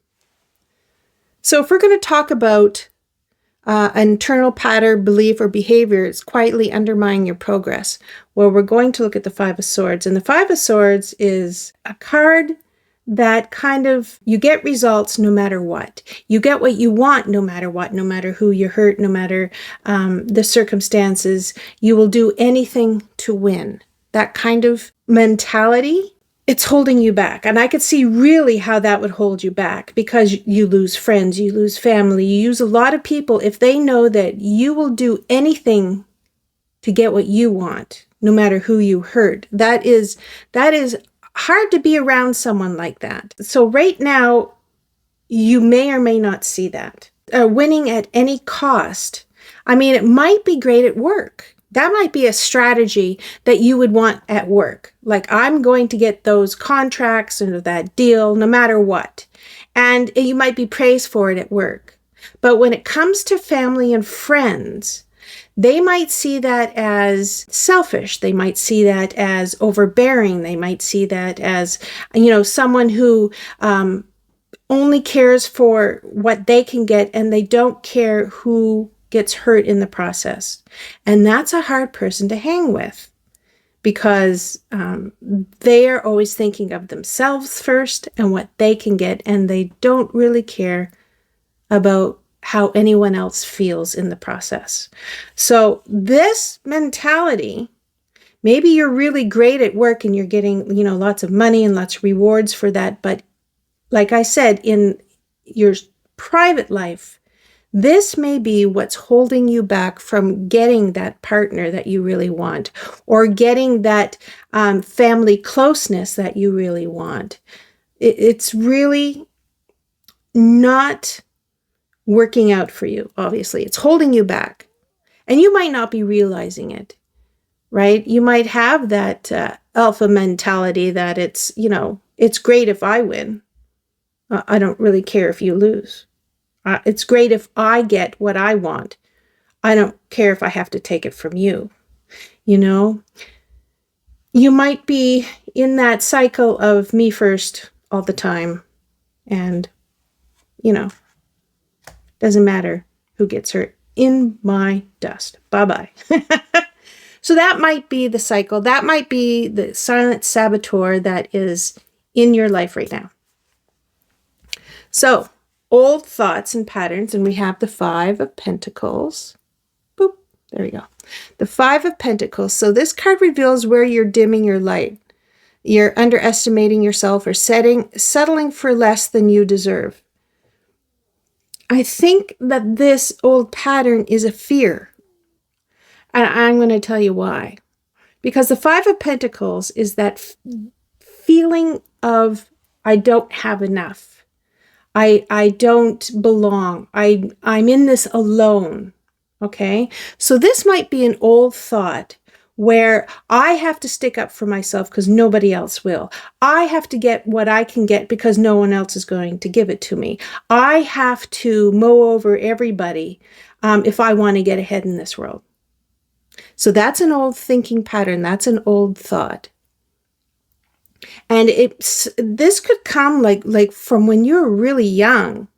So if we're going to talk about internal pattern, belief, or behavior, it's quietly undermining your progress. Well, we're going to look at the 5 of Swords. And the 5 of Swords is a card that kind of, you get results no matter what. You get what you want no matter what, no matter who you hurt, no matter the circumstances. You will do anything to win. That kind of mentality, it's holding you back. And I could see really how that would hold you back, because you lose friends, you lose family, you use a lot of people if they know that you will do anything to get what you want, no matter who you hurt. That is hard to be around someone like that. So right now, you may or may not see that. Winning at any cost. I mean, it might be great at work. That might be a strategy that you would want at work. Like, I'm going to get those contracts or that deal no matter what. And you might be praised for it at work. But when it comes to family and friends, they might see that as selfish. They might see that as overbearing. They might see that as, someone who only cares for what they can get, and they don't care who gets hurt in the process. And that's a hard person to hang with, because they are always thinking of themselves first and what they can get, and they don't really care about how anyone else feels in the process. So this mentality, maybe you're really great at work and you're getting, lots of money and lots of rewards for that. But like I said, in your private life, This may be what's holding you back from getting that partner that you really want, or getting that family closeness that you really want. It's really not working out for you, obviously. It's holding you back. And you might not be realizing it, right? You might have that alpha mentality that it's, it's great if I win. I don't really care if you lose. It's great if I get what I want. I don't care if I have to take it from you. You might be in that cycle of me first all the time. And, doesn't matter who gets hurt. In my dust. Bye-bye. So that might be the cycle. That might be the silent saboteur that is in your life right now. So, old thoughts and patterns, and we have the 5 of Pentacles. Boop, there we go. The 5 of Pentacles. So this card reveals where you're dimming your light. You're underestimating yourself or settling for less than you deserve. I think that this old pattern is a fear. And I'm going to tell you why. Because the 5 of Pentacles is that feeling of I don't have enough. I don't belong. I'm in this alone. Okay? So this might be an old thought where I have to stick up for myself because nobody else will. I have to get what I can get because no one else is going to give it to me. I have to mow over everybody if I want to get ahead in this world. So that's an old thinking pattern. That's an old thought. And this could come like from when you were really young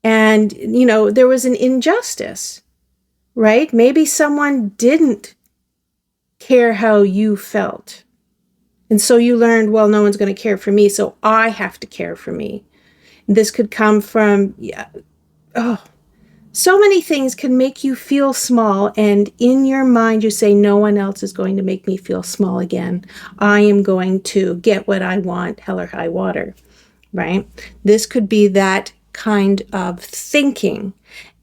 and, there was an injustice, right? Maybe someone didn't care how you felt. And so you learned, well, no one's going to care for me, so I have to care for me. This could come from, so many things can make you feel small, and in your mind you say, no one else is going to make me feel small again. I am going to get what I want, hell or high water, right? This could be that kind of thinking.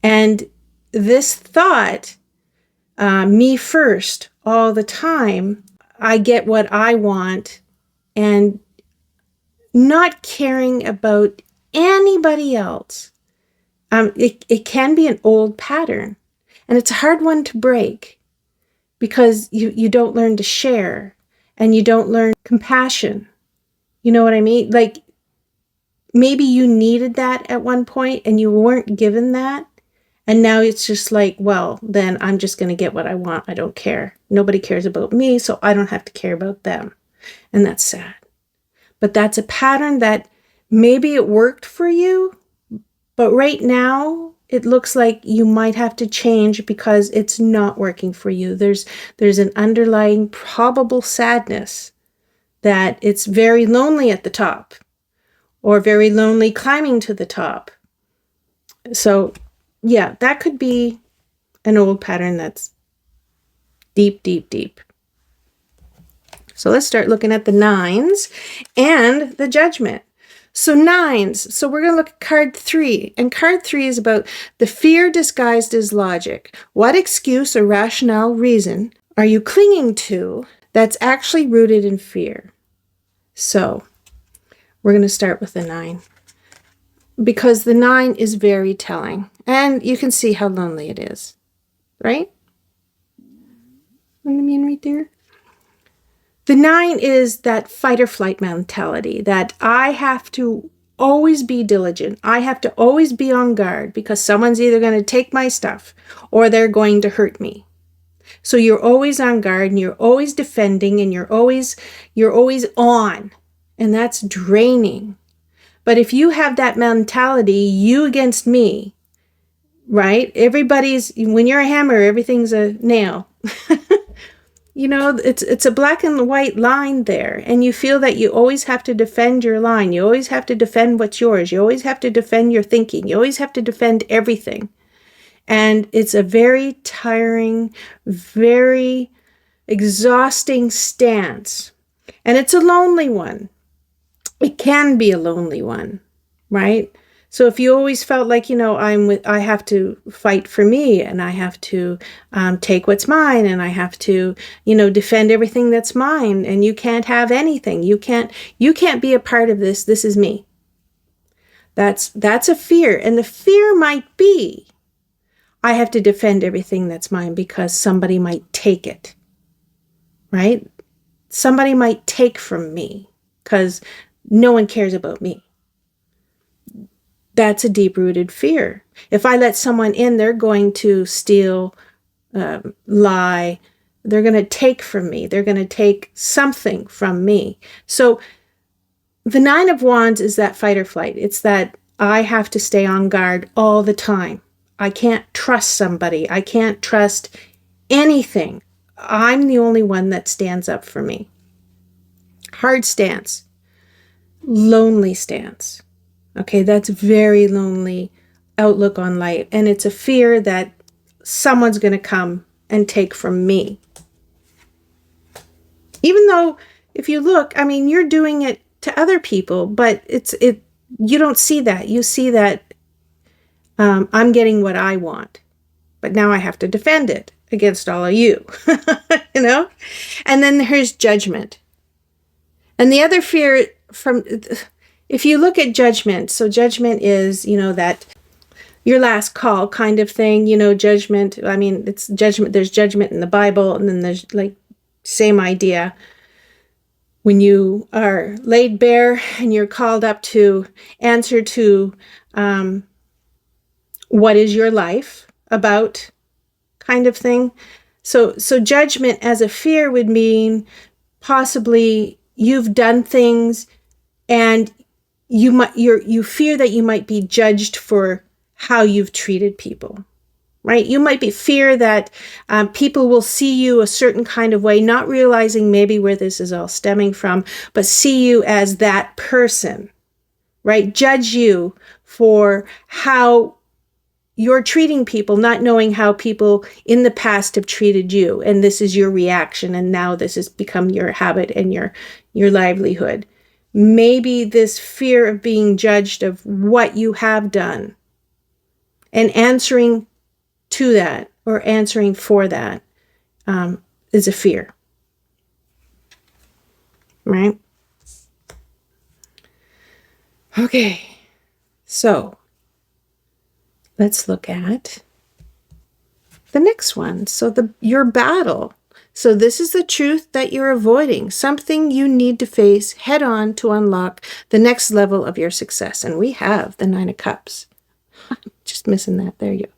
And this thought, me first, all the time, I get what I want, and not caring about anybody else. It can be an old pattern, and it's a hard one to break because you don't learn to share and you don't learn compassion. You know what I mean? Like maybe you needed that at one point and you weren't given that. And now it's just like, well, then I'm just going to get what I want. I don't care. Nobody cares about me, so I don't have to care about them. And that's sad. But that's a pattern that maybe it worked for you, but right now it looks like you might have to change because it's not working for you. There's an underlying probable sadness that it's very lonely at the top or very lonely climbing to the top. So yeah, that could be an old pattern that's deep, deep, deep. So let's start looking at the 9s and the Judgment. So 9s, so we're going to look at card 3. And card 3 is about the fear disguised as logic. What excuse or rationale reason are you clinging to that's actually rooted in fear? So we're going to start with the 9. Because the 9 is very telling. And you can see how lonely it is. Right? What I mean right there? The 9 is that fight or flight mentality, that I have to always be diligent. I have to always be on guard because someone's either going to take my stuff or they're going to hurt me. So you're always on guard and you're always defending and you're always on. And that's draining. But if you have that mentality, you against me, right? When you're a hammer, everything's a nail. It's a black and white line there. And you feel that you always have to defend your line. You always have to defend what's yours. You always have to defend your thinking. You always have to defend everything. And it's a very tiring, very exhausting stance. And it's a lonely one. It can be a lonely one, right? So if you always felt like, I have to fight for me, and I have to take what's mine, and I have to, defend everything that's mine, and you can't have anything. You can't be a part of this. This is me. That's a fear. And the fear might be, I have to defend everything that's mine because somebody might take it, right? Somebody might take from me because no one cares about me. That's a deep-rooted fear. If I let someone in, they're going to steal, lie. They're going to take from me. They're going to take something from me. So the Nine of Wands is that fight or flight. It's that I have to stay on guard all the time. I can't trust somebody. I can't trust anything. I'm the only one that stands up for me. Hard stance. Lonely stance. Okay, that's very lonely outlook on life. And it's a fear that someone's going to come and take from me. Even though, if you look, you're doing it to other people, but you don't see that. You see that I'm getting what I want, but now I have to defend it against all of you, And then there's judgment. And the other fear if you look at judgment, so judgment is, that your last call kind of thing, judgment. It's judgment. There's judgment in the Bible, and then there's same idea. When you are laid bare and you're called up to answer to what is your life about, kind of thing. So judgment as a fear would mean possibly you've done things and you fear that you might be judged for how you've treated people, right? You might be fear that people will see you a certain kind of way, not realizing maybe where this is all stemming from, but see you as that person, right? Judge you for how you're treating people, not knowing how people in the past have treated you. And this is your reaction. And now this has become your habit and your livelihood. Maybe this fear of being judged of what you have done and answering to that or answering for that is a fear, right? Okay, so let's look at the next one. So your battle. So this is the truth that you're avoiding, something you need to face head on to unlock the next level of your success. And we have the Nine of Cups. Just missing that. There you go.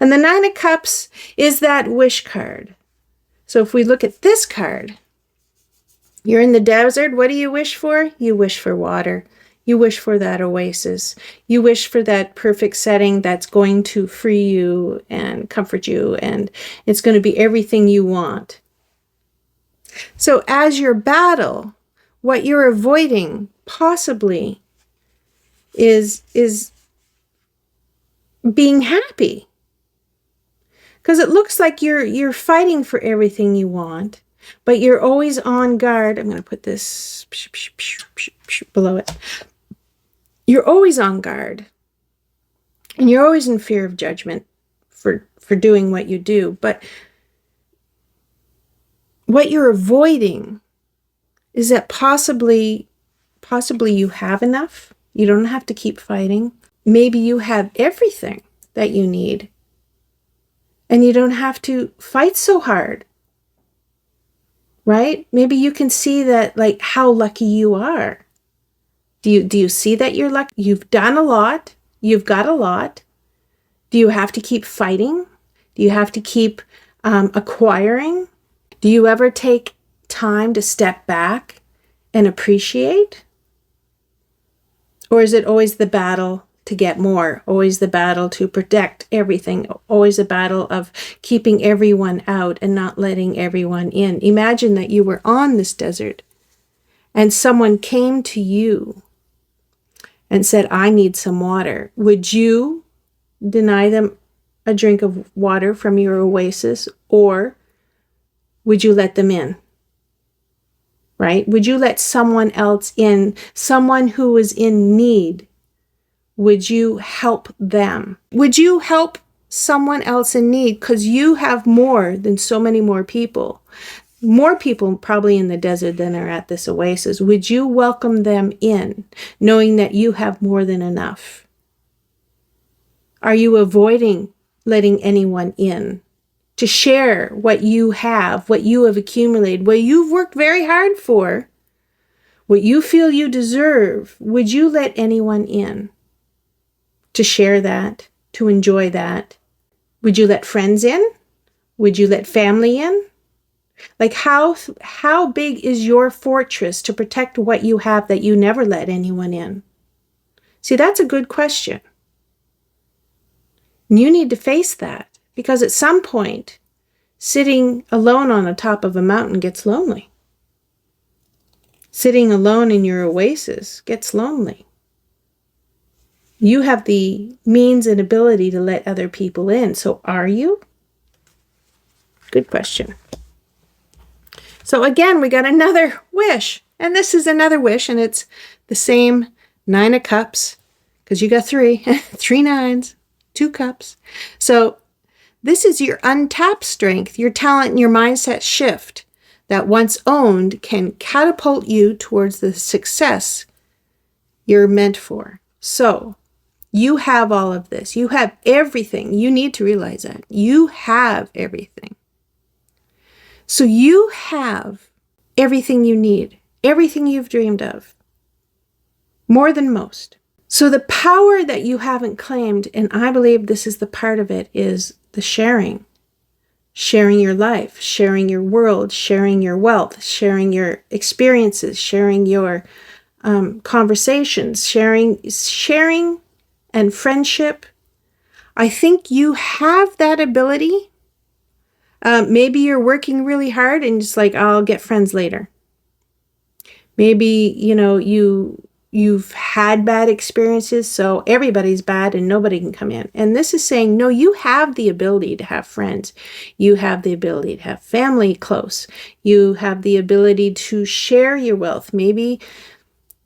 And the Nine of Cups is that wish card. So if we look at this card, you're in the desert. What do you wish for? You wish for water. You wish for that oasis. You wish for that perfect setting that's going to free you and comfort you, and it's going to be everything you want. So as your battle, what you're avoiding possibly is being happy. Because it looks like you're fighting for everything you want, but you're always on guard. I'm going to put this below it. You're always on guard, and you're always in fear of judgment for doing what you do. But what you're avoiding is that possibly you have enough. You don't have to keep fighting. Maybe you have everything that you need, and you don't have to fight so hard, right? Maybe you can see that, like, how lucky you are. Do you see that you're lucky? You've done a lot. You've got a lot. Do you have to keep fighting? Do you have to keep acquiring? Do you ever take time to step back and appreciate? Or is it always the battle to get more? Always the battle to protect everything? Always a battle of keeping everyone out and not letting everyone in? Imagine that you were on this desert and someone came to you and said, I need some water. Would you deny them a drink of water from your oasis, or would you let them in? Right? Would you let someone else in, someone who was in need? would you help them? Would you help someone else in need? Because you have more than so many more people. More people probably in the desert than are at this oasis. Would you welcome them in, knowing that you have more than enough? Are you avoiding letting anyone in to share what you have accumulated, what you've worked very hard for, what you feel you deserve? Would you let anyone in to share that, to enjoy that? Would you let friends in? Would you let family in? Like how big is your fortress to protect what you have that you never let anyone in? See, that's a good question. And you need to face that, because at some point, sitting alone on the top of a mountain gets lonely. Sitting alone in your oasis gets lonely. You have the means and ability to let other people in. So are you? Good question. So again, we got another wish. And this is another wish, and it's the same 9 of cups, because you got 3, 3 nines, 2 cups. So this is your untapped strength, your talent, and your mindset shift that once owned can catapult you towards the success you're meant for. So you have all of this. You have everything. You need to realize that. You have everything. So you have everything you need, everything you've dreamed of, more than most. So the power that you haven't claimed, and I believe this is the part of it, is the sharing. Sharing your life, sharing your world, sharing your wealth, sharing your experiences, sharing your conversations, sharing and friendship. I think you have that ability. Maybe you're working really hard and just like, I'll get friends later. Maybe, you've had bad experiences, so everybody's bad and nobody can come in. And this is saying, no, you have the ability to have friends. You have the ability to have family close. You have the ability to share your wealth, maybe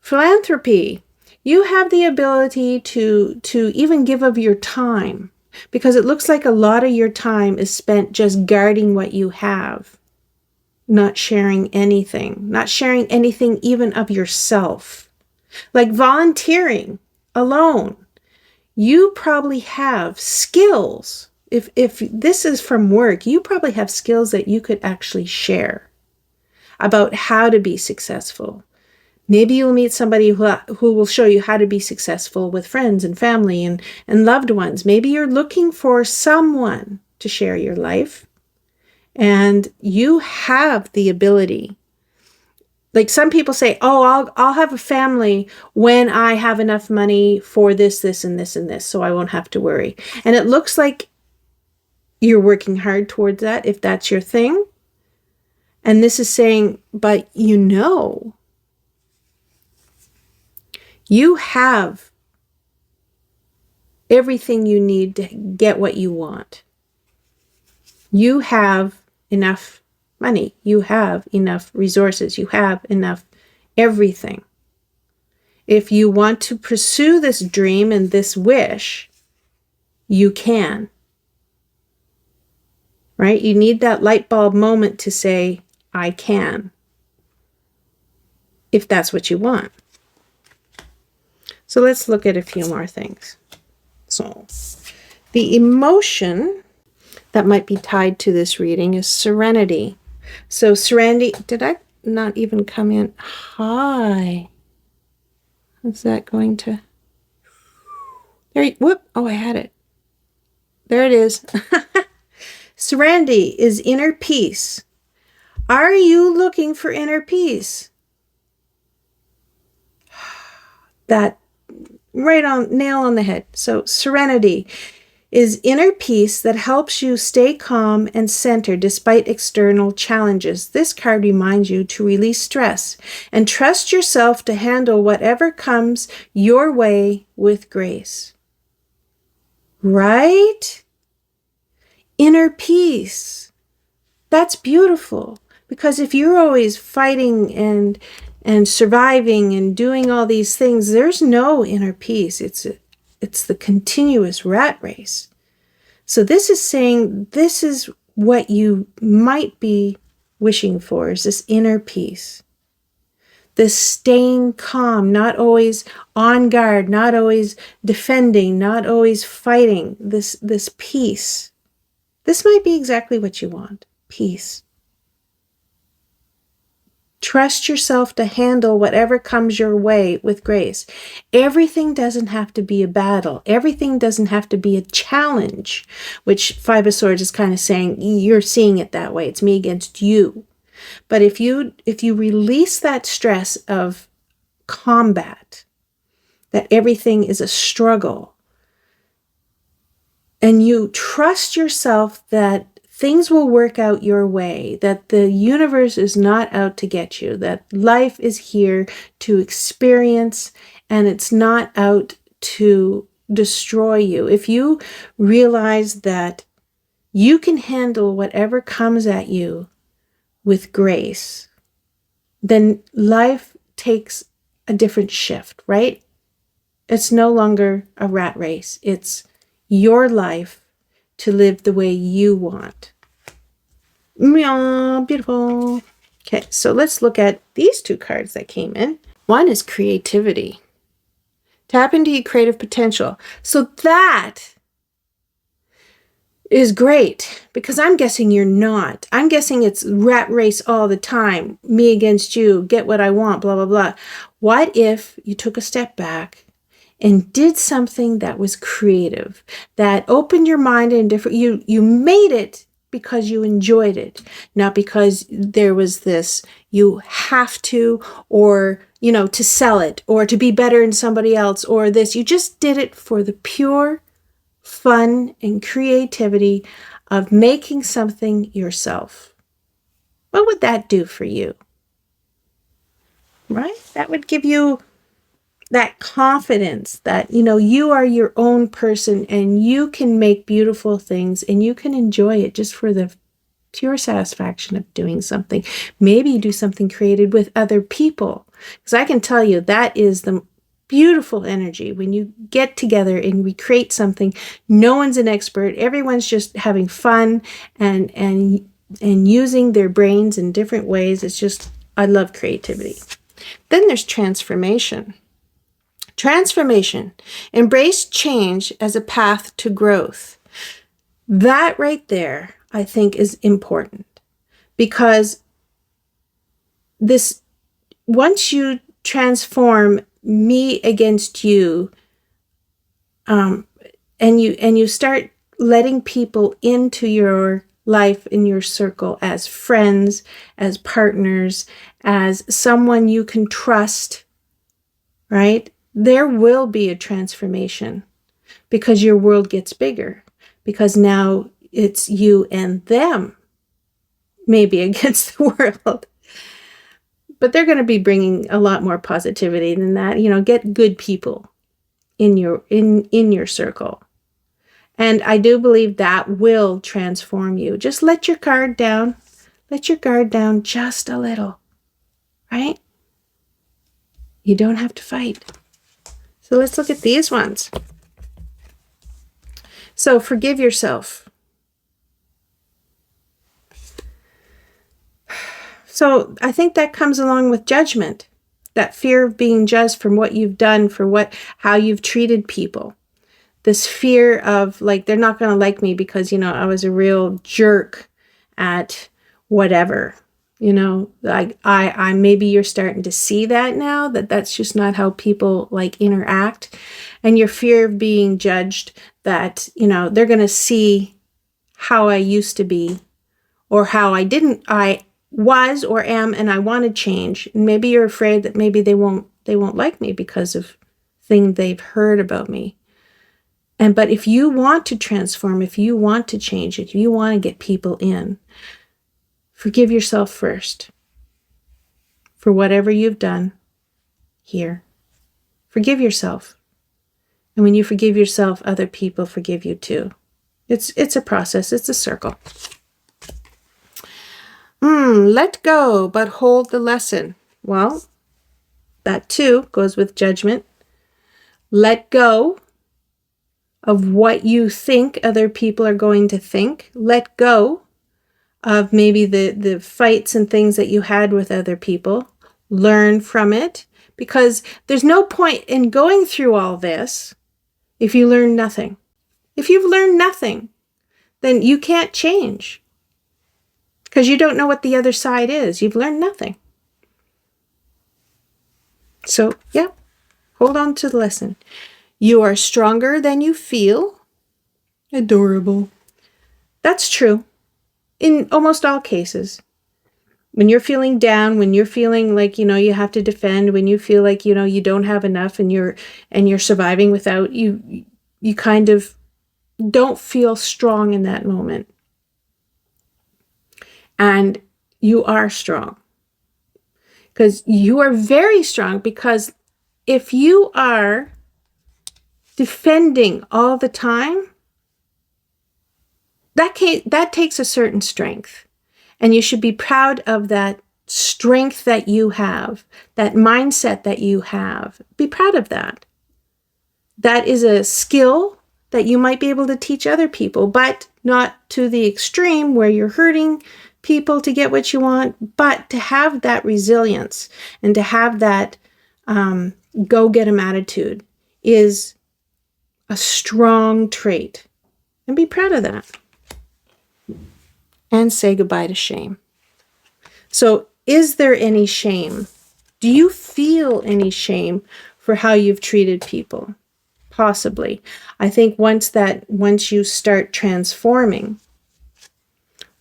philanthropy. You have the ability to even give of your time, because it looks like a lot of your time is spent just guarding what you have, not sharing anything even of yourself. Like volunteering alone. You probably have skills. If this is from work, you probably have skills that you could actually share about how to be successful. Maybe you'll meet somebody who will show you how to be successful with friends and family and loved ones. Maybe you're looking for someone to share your life, and you have the ability. Like some people say, oh, I'll have a family when I have enough money for this, this, and this, and this, so I won't have to worry. And it looks like you're working hard towards that, if that's your thing. And this is saying, but you have everything you need to get what you want. You have enough money. You have enough resources. You have enough everything. If you want to pursue this dream and this wish, you can. Right? You need that light bulb moment to say, I can. If that's what you want. So let's look at a few more things. So the emotion that might be tied to this reading is serenity. So serenity, did I not even come in? Hi. Is that going to? There, whoop. Oh, I had it. There it is. Serenity is inner peace. Are you looking for inner peace? That right on, nail on the head. So serenity is inner peace that helps you stay calm and centered despite external challenges. This card reminds you to release stress and trust yourself to handle whatever comes your way with grace. Right? Inner peace. That's beautiful, because if you're always fighting and surviving and doing all these things, there's no inner peace. It's it's the continuous rat race. So this is saying this is what you might be wishing for, is this inner peace. This staying calm, not always on guard, not always defending, not always fighting, this peace. This might be exactly what you want, peace. Trust yourself to handle whatever comes your way with grace. Everything doesn't have to be a battle. Everything doesn't have to be a challenge, which Five of Swords is kind of saying, you're seeing it that way. It's me against you. But if you release that stress of combat, that everything is a struggle, and you trust yourself that things will work out your way, that the universe is not out to get you, that life is here to experience and it's not out to destroy you. If you realize that you can handle whatever comes at you with grace, then life takes a different shift, right? It's no longer a rat race. It's your life to live the way you want. Meow, beautiful. Okay, so let's look at these two cards that came in. One is creativity. Tap into your creative potential. So that is great, because I'm guessing you're not. I'm guessing it's rat race all the time. Me against you, get what I want, blah, blah, blah. What if you took a step back and did something that was creative, that opened your mind in different, you made it because you enjoyed it, not because there was this, you have to, or, to sell it, or to be better than somebody else, or this. You just did it for the pure fun and creativity of making something yourself. What would that do for you? Right? That would give you that confidence that, you are your own person and you can make beautiful things and you can enjoy it just for the pure satisfaction of doing something. Maybe you do something creative with other people. Because I can tell you that is the beautiful energy when you get together and we create something. No one's an expert. Everyone's just having fun and using their brains in different ways. It's just, I love creativity. Then there's transformation. Transformation. Embrace change as a path to growth. That right there, I think, is important, because once you transform me against you, and you start letting people into your life, in your circle, as friends, as partners, as someone you can trust, right? There will be a transformation, because your world gets bigger, because now it's you and them, maybe against the world. But they're going to be bringing a lot more positivity than that. Get good people in your circle. And I do believe that will transform you. Just let your guard down. Let your guard down just a little, right? You don't have to fight. So let's look at these ones. So forgive yourself. So I think that comes along with judgment, that fear of being judged from what you've done, for how you've treated people. This fear of, like, they're not going to like me because, I was a real jerk at whatever. I maybe you're starting to see that now, that's just not how people interact. And your fear of being judged, that, they're going to see how I used to be, or how I was or am, and I want to change. And maybe you're afraid that maybe they won't like me because of things they've heard about me. But if you want to transform, if you want to change, if you want to get people in, forgive yourself first for whatever you've done here. Forgive yourself. And when you forgive yourself, other people forgive you too. It's a process. It's a circle. Let go, but hold the lesson. Well, that too goes with judgment. Let go of what you think other people are going to think. Let go of maybe the fights and things that you had with other people. Learn from it, because there's no point in going through all this if you learn nothing. If you've learned nothing, then you can't change, because you don't know what the other side is. You've learned nothing. So, yeah, hold on to the lesson. You are stronger than you feel. Adorable. That's true in almost all cases. When you're feeling down, when you're feeling like, you have to defend, when you feel like, you don't have enough and you're surviving without, you kind of don't feel strong in that moment. And you are strong. Because you are very strong, because if you are defending all the time, that takes a certain strength. And you should be proud of that strength that you have, that mindset that you have. Be proud of that. That is a skill that you might be able to teach other people, but not to the extreme where you're hurting people to get what you want, but to have that resilience and to have that go-get-'em attitude is a strong trait. And be proud of that. And say goodbye to shame. So, is there any shame? Do you feel any shame for how you've treated people? Possibly. I think once you start transforming,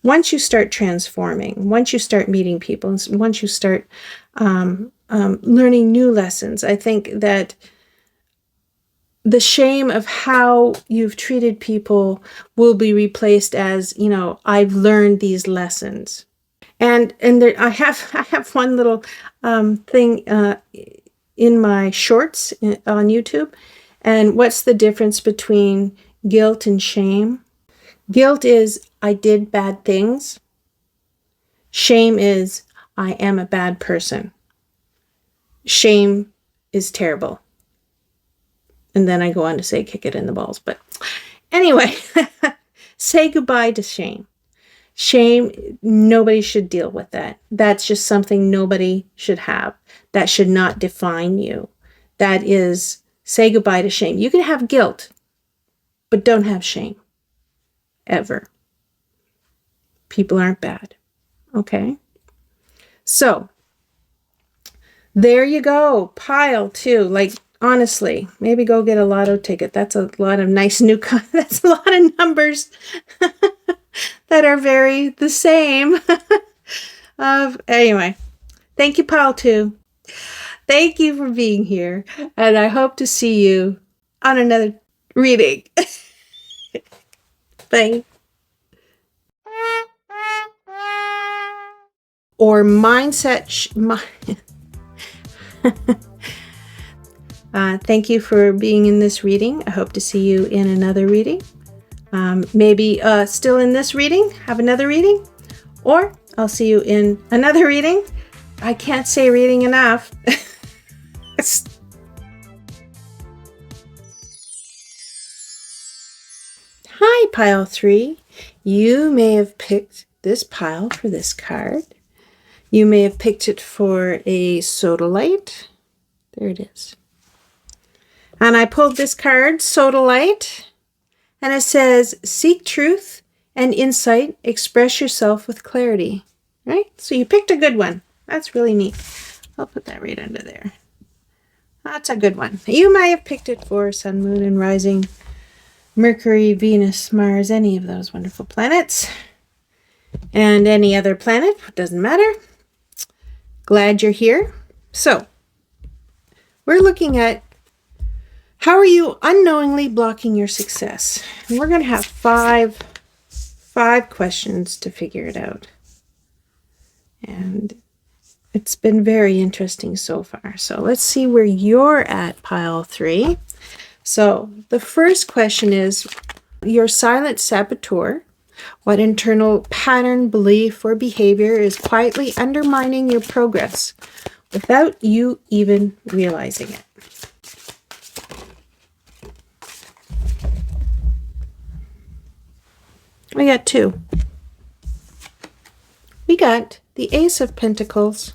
once you start meeting people, once you start learning new lessons, I think that the shame of how you've treated people will be replaced as, I've learned these lessons. And there, I have one little thing in my shorts on YouTube. And what's the difference between guilt and shame? Guilt is, I did bad things. Shame is, I am a bad person. Shame is terrible. And then I go on to say, kick it in the balls. But anyway, say goodbye to shame. Shame, nobody should deal with that. That's just something nobody should have. That should not define you. That is, say goodbye to shame. You can have guilt, but don't have shame. Ever. People aren't bad. Okay? So, there you go. Pile 2. Like, honestly, maybe go get a lotto ticket. That's a lot of nice new, that's a lot of numbers that are very the same. Anyway, thank you, Pile 2. Thank you for being here. And I hope to see you on another reading. Bye. Or mindset. Thank you for being in this reading. I hope to see you in another reading. Maybe still in this reading, have another reading, or I'll see you in another reading. I can't say reading enough. Hi, Pile 3. You may have picked this pile for this card. You may have picked it for a sodalite. There it is. And I pulled this card, Sodalite, and it says, seek truth and insight, express yourself with clarity. Right? So you picked a good one. That's really neat. I'll put that right under there. That's a good one. You might have picked it for Sun, Moon, and Rising, Mercury, Venus, Mars, any of those wonderful planets. And any other planet, doesn't matter. Glad you're here. So, we're looking at how are you unknowingly blocking your success? And we're going to have five questions to figure it out. And it's been very interesting so far. So let's see where you're at, Pile 3. So the first question is, your silent saboteur. What internal pattern, belief, or behavior is quietly undermining your progress without you even realizing it? We got two. We got the Ace of Pentacles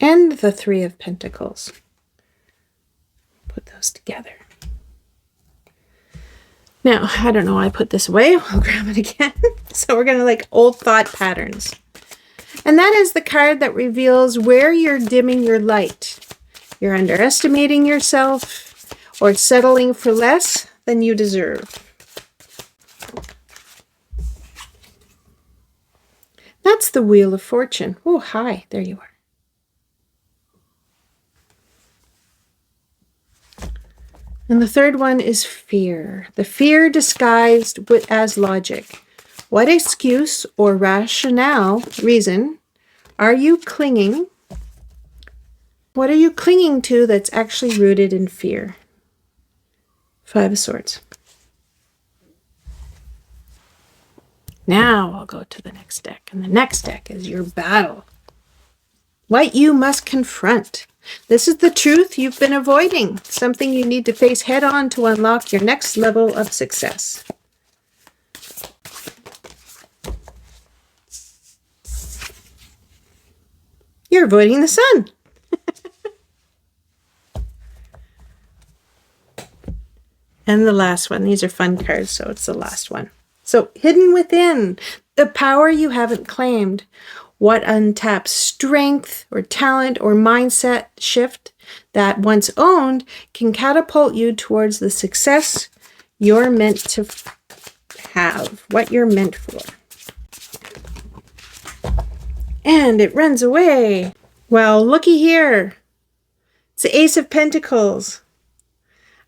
and the Three of Pentacles. Put those together. Now, I don't know why I put this away. I'll grab it again. So we're going to like old thought patterns. And that is the card that reveals where you're dimming your light. You're underestimating yourself or settling for less than you deserve. That's the Wheel of Fortune. Oh, hi. There you are. And the third one is fear. The fear disguised as logic. What excuse or reason are you clinging? What are you clinging to that's actually rooted in fear? Five of Swords. Now I'll go to the next deck. And the next deck is your battle. What you must confront. This is the truth you've been avoiding. Something you need to face head on to unlock your next level of success. You're avoiding the sun. And the last one. These are fun cards, so it's the last one. So, hidden within, the power you haven't claimed. What untapped strength or talent or mindset shift that once owned can catapult you towards the success you're meant to have, what you're meant for. And it runs away. Well, looky here. It's the Ace of Pentacles.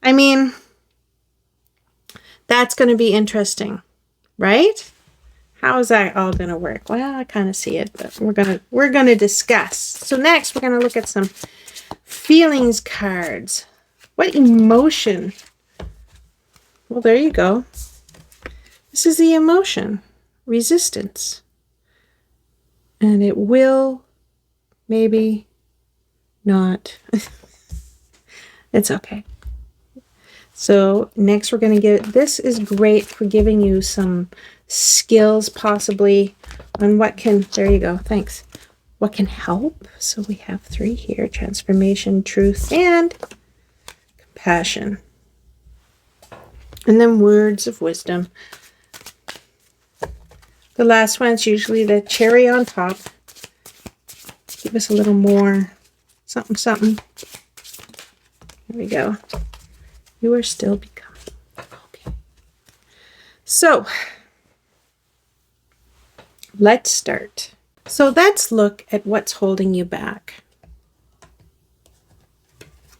I mean, that's going to be interesting, right? How is that all going to work? Well, I kind of see it, but we're going to discuss. So next, we're going to look at some feelings cards. What emotion? Well, there you go. This is the emotion, resistance. And it will, maybe not. It's okay. So next we're going to give, this is great for giving you some skills possibly on what can, there you go, thanks. What can help? So we have three here, transformation, truth, and compassion. And then words of wisdom. The last one's usually the cherry on top. Give us a little more something, something. There we go. You are still becoming. Okay. So, let's start. So let's look at what's holding you back.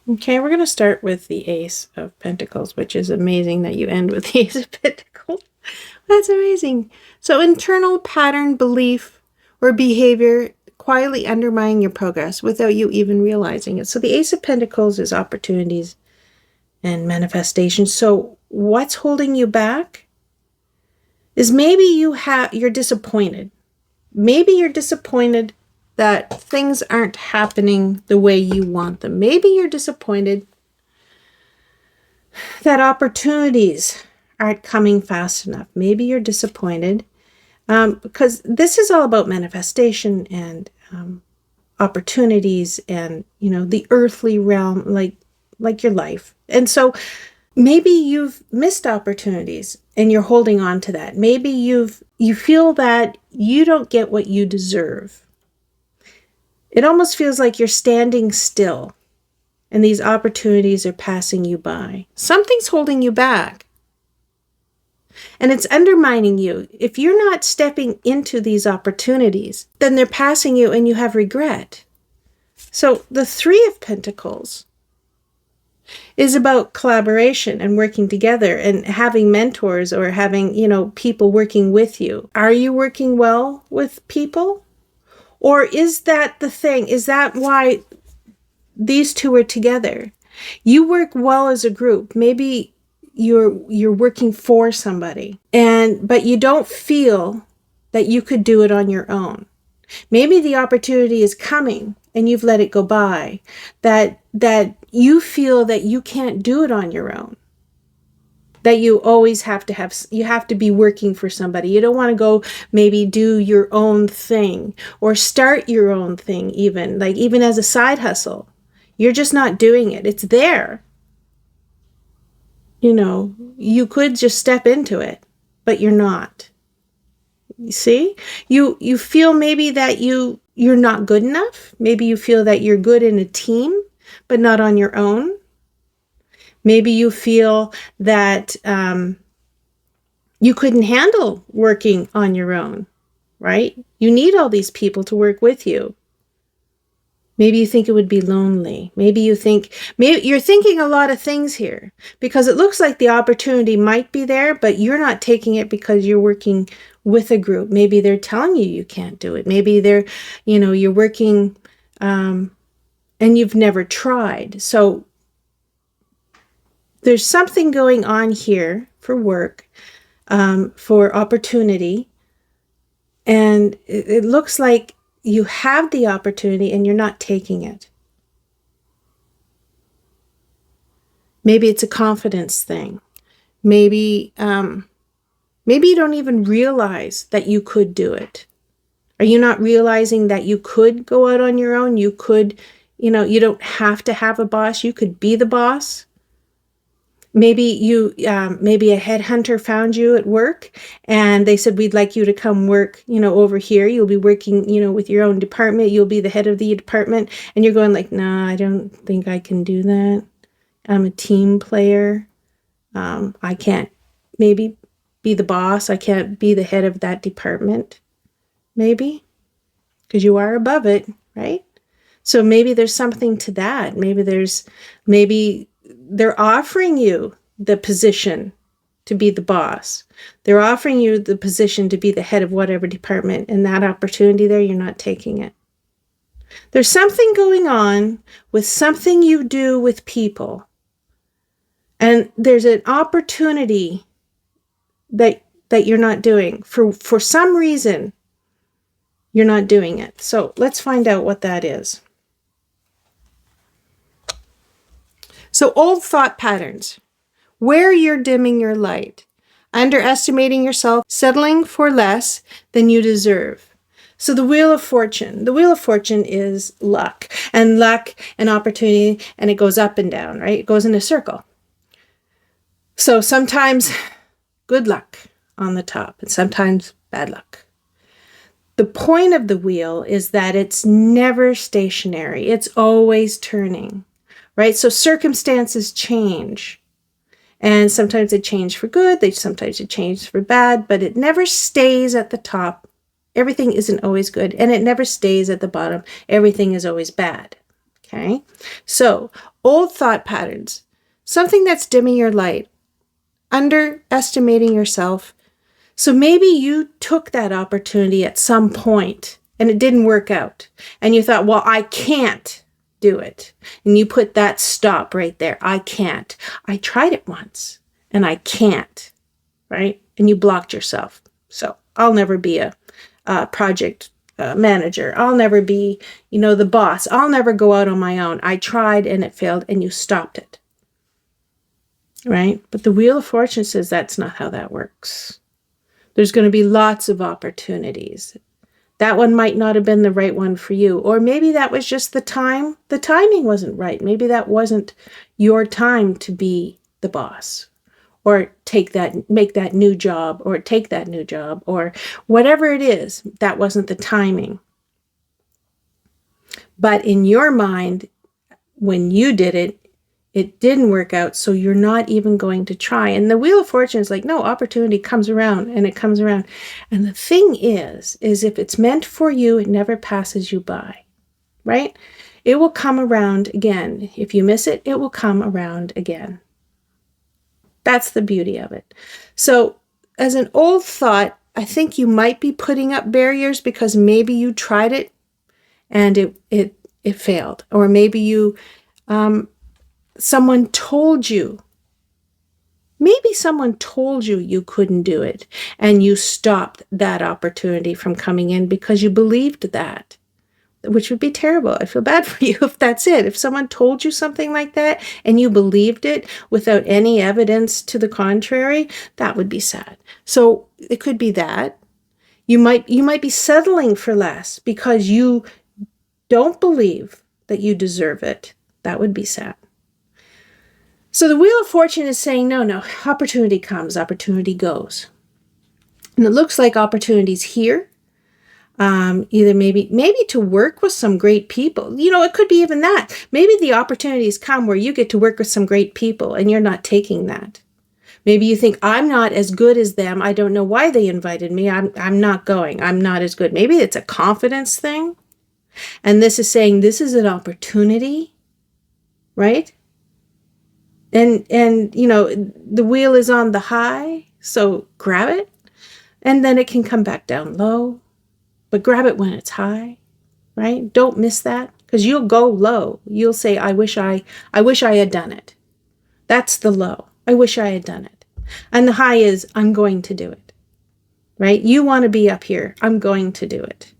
Okay, we're going to start with the Ace of Pentacles, which is amazing that you end with the Ace of Pentacles. That's amazing. So internal pattern, belief, or behavior quietly undermining your progress without you even realizing it. So the Ace of Pentacles is opportunities and manifestation. So what's holding you back is maybe you're disappointed. Maybe you're disappointed that things aren't happening the way you want them. Maybe you're disappointed that opportunities aren't coming fast enough. Maybe you're disappointed because this is all about manifestation and opportunities and, you know, the earthly realm, like your life. And so maybe you've missed opportunities and you're holding on to that. Maybe you feel that you don't get what you deserve. It almost feels like you're standing still and these opportunities are passing you by. Something's holding you back. And it's undermining you. If you're not stepping into these opportunities, then they're passing you and you have regret. So the Three of Pentacles is about collaboration and working together and having mentors or having, you know, people working with you. Are you working well with people? Or is that the thing? Is that why these two are together? You work well as a group. Maybe you're working for somebody, but you don't feel that you could do it on your own. Maybe the opportunity is coming and you've let it go by, that you feel that you can't do it on your own, that you always you have to be working for somebody. You don't want to go maybe do your own thing or start your own thing, even like even as a side hustle. You're just not doing it. It's there. You know, you could just step into it, but you're not. You see? You feel maybe that you're not good enough. Maybe you feel that you're good in a team, but not on your own. Maybe you feel that you couldn't handle working on your own, right? You need all these people to work with you. Maybe you think it would be lonely. Maybe you're thinking a lot of things here because it looks like the opportunity might be there, but you're not taking it because you're working with a group. Maybe they're telling you can't do it. Maybe you're working and you've never tried. So there's something going on here for work, for opportunity. And it looks like you have the opportunity and you're not taking it. Maybe it's a confidence thing. Maybe you don't even realize that you could do it. Are you not realizing that you could go out on your own? You could, you don't have to have a boss. You could be the boss. Maybe maybe a headhunter found you at work and they said, we'd like you to come work, over here. You'll be working, with your own department. You'll be the head of the department. And you're going like, nah, I don't think I can do that. I'm a team player. I can't maybe be the boss. I can't be the head of that department. Maybe because you are above it, right? So maybe there's something to that. Maybe they're offering you the position to be the boss. They're offering you the position to be the head of whatever department, and that opportunity there, you're not taking it. There's something going on with something you do with people, and there's an opportunity that you're not doing. For some reason, you're not doing it. So let's find out what that is. So old thought patterns, where you're dimming your light, underestimating yourself, settling for less than you deserve. So the Wheel of Fortune. The Wheel of Fortune is luck and opportunity, and it goes up and down, right? It goes in a circle. So sometimes good luck on the top and sometimes bad luck. The point of the wheel is that it's never stationary. It's always turning. Right? So circumstances change. And sometimes they change for good. Sometimes they change for bad, but it never stays at the top. Everything isn't always good. And it never stays at the bottom. Everything is always bad. Okay? So old thought patterns, something that's dimming your light, underestimating yourself. So maybe you took that opportunity at some point and it didn't work out. And you thought, well, I can't do it. And you put that stop right there. I can't. I tried it once and I can't, right? And you blocked yourself. So I'll never be a project manager. I'll never be, the boss. I'll never go out on my own. I tried and it failed and you stopped it, right? But the Wheel of Fortune says that's not how that works. There's going to be lots of opportunities. That one might not have been the right one for you. Or maybe that was just the time. The timing wasn't right. Maybe that wasn't your time to be the boss or make that new job or take that new job or whatever it is. That wasn't the timing. But in your mind, when you did it, it didn't work out, so you're not even going to try. And the Wheel of Fortune is like, no, opportunity comes around and it comes around. And the thing is if it's meant for you, it never passes you by, right? It will come around again. If you miss it, it will come around again. That's the beauty of it. So as an old thought, I think you might be putting up barriers because maybe you tried it and it failed. Or maybe someone told you you couldn't do it and you stopped that opportunity from coming in because you believed that. which would be terrible. I feel bad for you if that's it. If someone told you something like that and you believed it without any evidence to the contrary, that would be sad. So it could be that. You might be settling for less because you don't believe that you deserve it. That would be sad. So the Wheel of Fortune is saying, no, opportunity comes, opportunity goes. And it looks like opportunities here. Either maybe to work with some great people. It could be even that. Maybe the opportunities come where you get to work with some great people and you're not taking that. Maybe you think, I'm not as good as them. I don't know why they invited me. I'm not going. I'm not as good. Maybe it's a confidence thing. And this is saying this is an opportunity, right? And the wheel is on the high, so grab it. And then it can come back down low. But grab it when it's high, right? Don't miss that, because you'll go low. You'll say, I wish I had done it. That's the low. I wish I had done it. And the high is, I'm going to do it, right? You want to be up here. I'm going to do it.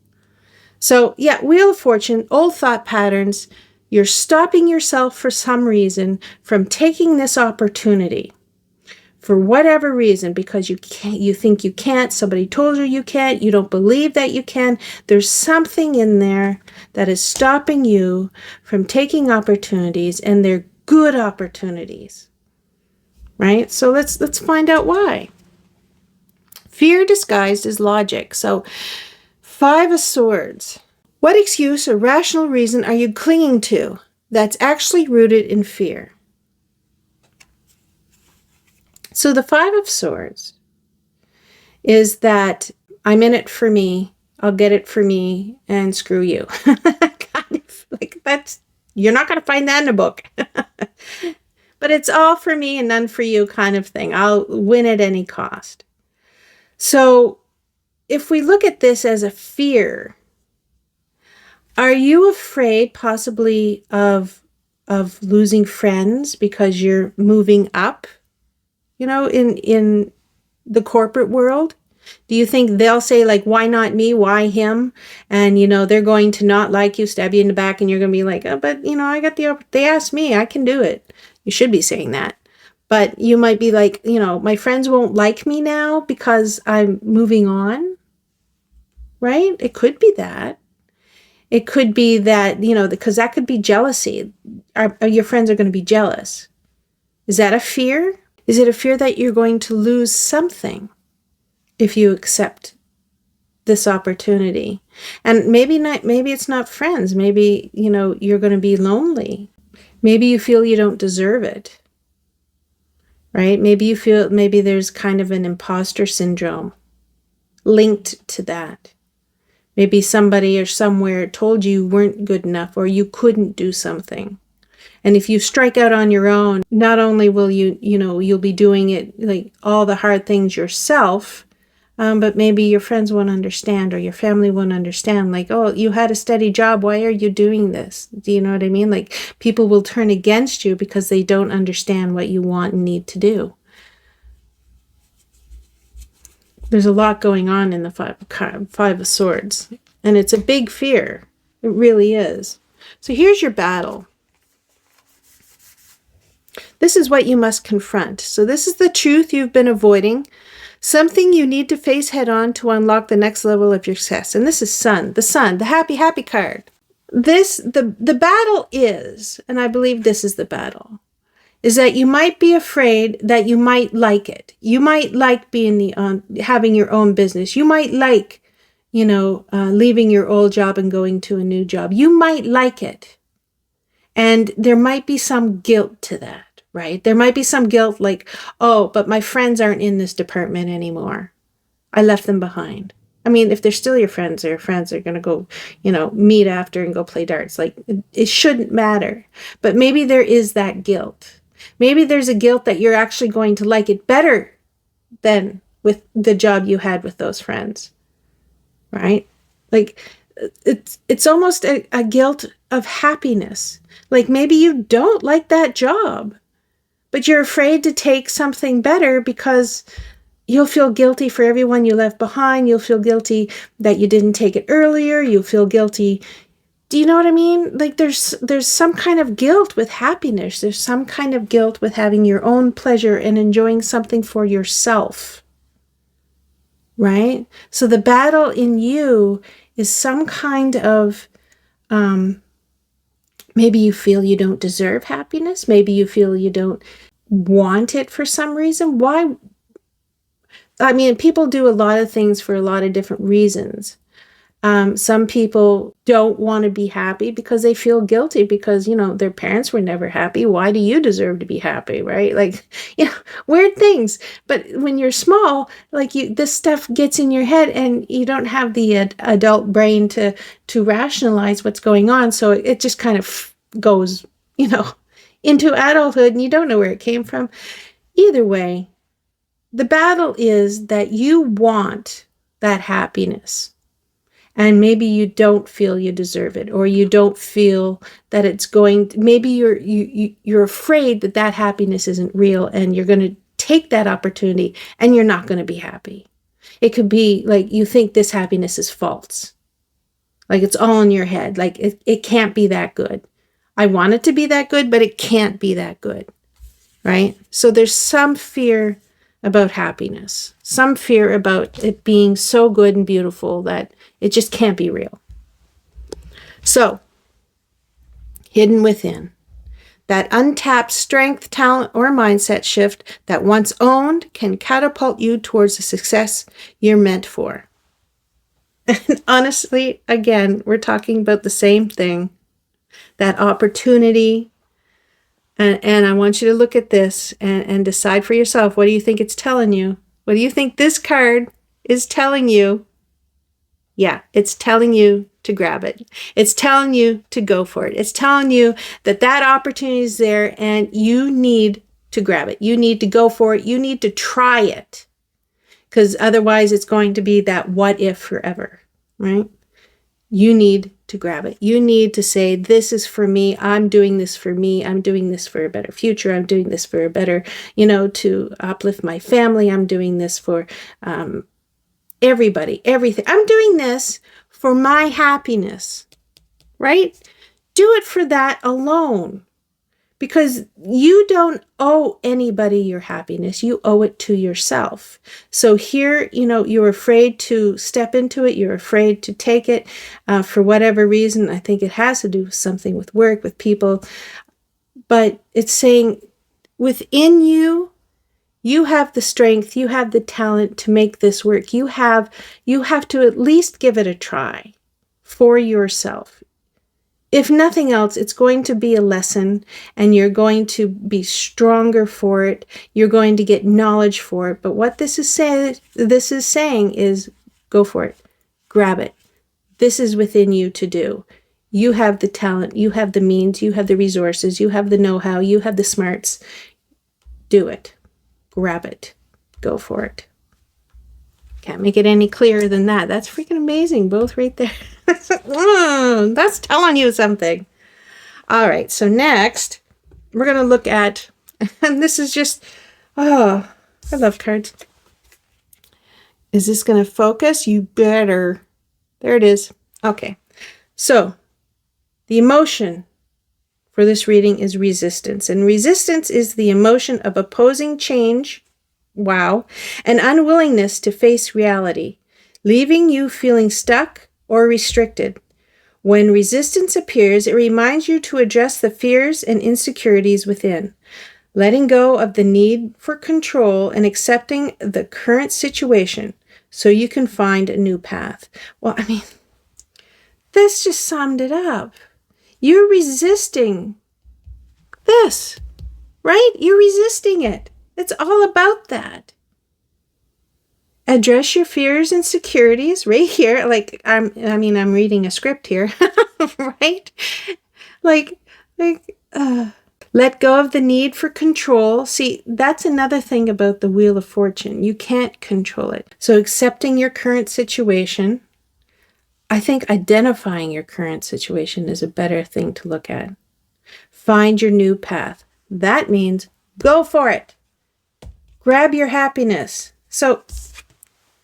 So yeah, Wheel of Fortune, old thought patterns. You're stopping yourself for some reason from taking this opportunity. For whatever reason, because you think you can't, somebody told you can't, you don't believe that you can. There's something in there that is stopping you from taking opportunities, and they're good opportunities, right? So let's find out why. Fear disguised as logic. So 5 of Swords. What excuse or rational reason are you clinging to that's actually rooted in fear? So the 5 of Swords is that I'm in it for me, I'll get it for me, and screw you. Kind of like that's, you're not going to find that in a book. But it's all for me and none for you kind of thing. I'll win at any cost. So if we look at this as a fear, are you afraid possibly of losing friends because you're moving up? In the corporate world? Do you think they'll say, like, why not me? Why him? And, they're going to not like you, stab you in the back, and you're going to be like, oh, but, I got they asked me, I can do it. You should be saying that. But you might be like, my friends won't like me now because I'm moving on, right? It could be that. It could be that, because that could be jealousy. Your friends are going to be jealous. Is that a fear? Is it a fear that you're going to lose something if you accept this opportunity? And maybe it's not friends. Maybe, you're going to be lonely. Maybe you feel you don't deserve it, right? Maybe you feel, maybe there's kind of an imposter syndrome linked to that. Maybe somebody or somewhere told you weren't good enough or you couldn't do something. And if you strike out on your own, not only will you'll be doing it, like, all the hard things yourself, but maybe your friends won't understand or your family won't understand. Like, oh, you had a steady job. Why are you doing this? Do you know what I mean? Like, people will turn against you because they don't understand what you want and need to do. There's a lot going on in the 5 of Swords, and it's a big fear. It really is. So here's your battle. This is what you must confront. So this is the truth you've been avoiding, something you need to face head on to unlock the next level of your success. And this is Sun, the happy card. The battle is, and I believe this is the battle, is that you might be afraid that you might like it. You might like being having your own business. You might like, leaving your old job and going to a new job. You might like it. And there might be some guilt to that. Right? There might be some guilt like, oh, but my friends aren't in this department anymore. I left them behind. I mean, if they're still your friends, they're friends, they're going to go, meet after and go play darts. Like, it shouldn't matter. But maybe there is that guilt. Maybe there's a guilt that you're actually going to like it better than with the job you had with those friends. Right? Like, it's almost a guilt of happiness. Like, maybe you don't like that job, but you're afraid to take something better because you'll feel guilty for everyone you left behind. You'll feel guilty that you didn't take it earlier. You'll feel guilty Do you know what I mean? Like there's some kind of guilt with happiness. There's some kind of guilt with having your own pleasure and enjoying something for yourself. Right? So the battle in you is some kind of, maybe you feel you don't deserve happiness. Maybe you feel you don't want it for some reason. Why? I mean, people do a lot of things for a lot of different reasons. Some people don't want to be happy because they feel guilty because, their parents were never happy. Why do you deserve to be happy, right? Like, weird things. But when you're small, like this stuff gets in your head and you don't have the adult brain to rationalize what's going on. So it just kind of goes, into adulthood and you don't know where it came from. Either way, the battle is that you want that happiness. And maybe you don't feel you deserve it, or you don't feel that it's going to, maybe you're afraid that that happiness isn't real and you're going to take that opportunity and you're not going to be happy. It could be like you think this happiness is false. Like it's all in your head. Like it can't be that good. I want it to be that good, but it can't be that good. Right? So there's some fear about happiness, some fear about it being so good and beautiful that it just can't be real. So, hidden within, that untapped strength, talent, or mindset shift that once owned can catapult you towards the success you're meant for. And honestly, again, we're talking about the same thing, that opportunity. And I want you to look at this and decide for yourself, what do you think it's telling you? What do you think this card is telling you? Yeah, it's telling you to grab it. It's telling you to go for it. It's telling you that that opportunity is there and you need to grab it. You need to go for it. You need to try it. Because otherwise it's going to be that what if forever, right? You need to grab it. You need to say, this is for me. I'm doing this for me. I'm doing this for a better future. I'm doing this for a better, to uplift my family. I'm doing this for everybody, everything. I'm doing this for my happiness, right? Do it for that alone. Because you don't owe anybody your happiness. You owe it to yourself. So here, you're afraid to step into it. You're afraid to take it for whatever reason. I think it has to do with something with work, with people. But it's saying within you, you have the strength, you have the talent to make this work. You have to at least give it a try for yourself. If nothing else, it's going to be a lesson and you're going to be stronger for it. You're going to get knowledge for it. But what this is saying is go for it. Grab it. This is within you to do. You have the talent. You have the means. You have the resources. You have the know-how. You have the smarts. Do it. Grab it. Go for it. Can't make it any clearer than that. That's freaking amazing. Both right there. That's telling you something. All right. So next, we're going to look at, and this is just, I love cards. Is this going to focus? You better. There it is. Okay. So the emotion for this reading is resistance. And resistance is the emotion of opposing change. Wow. An unwillingness to face reality, leaving you feeling stuck or restricted. When resistance appears, it reminds you to address the fears and insecurities within, letting go of the need for control and accepting the current situation so you can find a new path. Well, I mean, this just summed it up. You're resisting this, right? You're resisting it. It's all about that. Address your fears and insecurities right here. Like I'm reading a script here, right? Let go of the need for control. See, that's another thing about the Wheel of Fortune. You can't control it. So accepting your current situation. I think identifying your current situation is a better thing to look at. Find your new path. That means go for it. Grab your happiness. So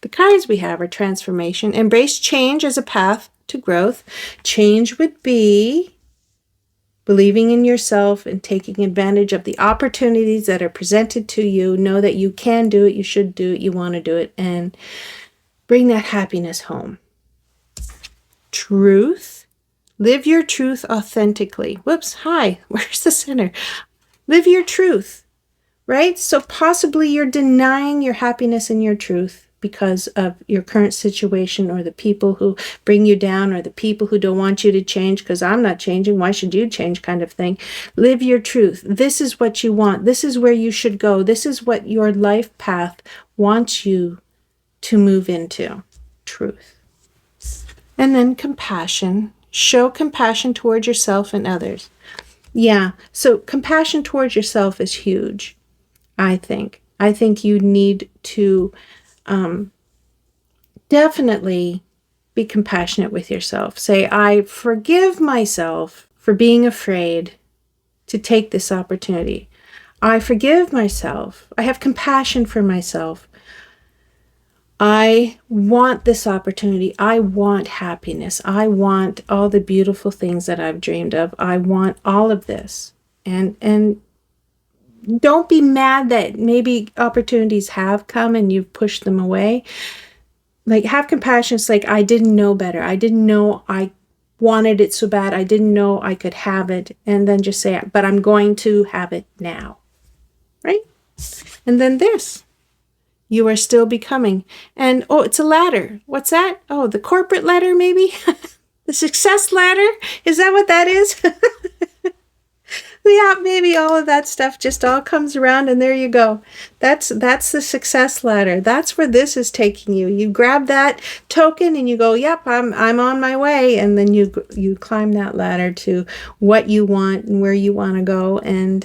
the cards we have are transformation. Embrace change as a path to growth. Change would be believing in yourself and taking advantage of the opportunities that are presented to you. Know that you can do it, you should do it, you want to do it, and bring that happiness home. Truth. Live your truth authentically. Whoops, hi, where's the center? Live your truth, right? So possibly you're denying your happiness and your truth because of your current situation, or the people who bring you down, or the people who don't want you to change because I'm not changing, why should you change, kind of thing. Live your truth. This is what you want. This is where you should go. This is what your life path wants you to move into. Truth. And then compassion. Show compassion towards yourself and others. Yeah, so compassion towards yourself is huge, I think. I think you need to definitely be compassionate with yourself. Say, I forgive myself for being afraid to take this opportunity. I forgive myself. I have compassion for myself. I want this opportunity. I want happiness. I want all the beautiful things that I've dreamed of. I want all of this. And don't be mad that maybe opportunities have come and you've pushed them away. Like, have compassion. It's like, I didn't know better. I didn't know I wanted it so bad. I didn't know I could have it. And then just say, but I'm going to have it now. Right? And then this. You are still becoming. And, oh, it's a ladder. What's that? Oh, the corporate ladder, maybe? The success ladder? Is that what that is? Yeah, maybe all of that stuff just all comes around, and there you go. That's the success ladder. That's where this is taking you. You grab that token and you go, yep, I'm on my way. And then you climb that ladder to what you want and where you want to go. And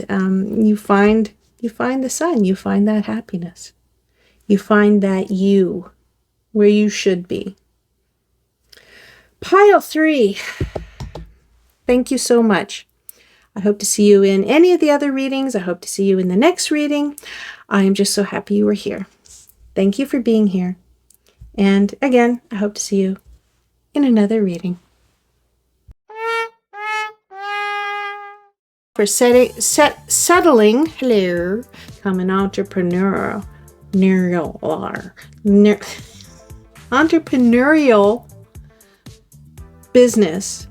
you find the sun. You find that happiness. You find that you, where you should be. Pile 3. Thank you so much. I hope to see you in any of the other readings. I hope to see you in the next reading. I am just so happy you were here. Thank you for being here. And again, I hope to see you in another reading. For settling, hello, become an entrepreneurial business.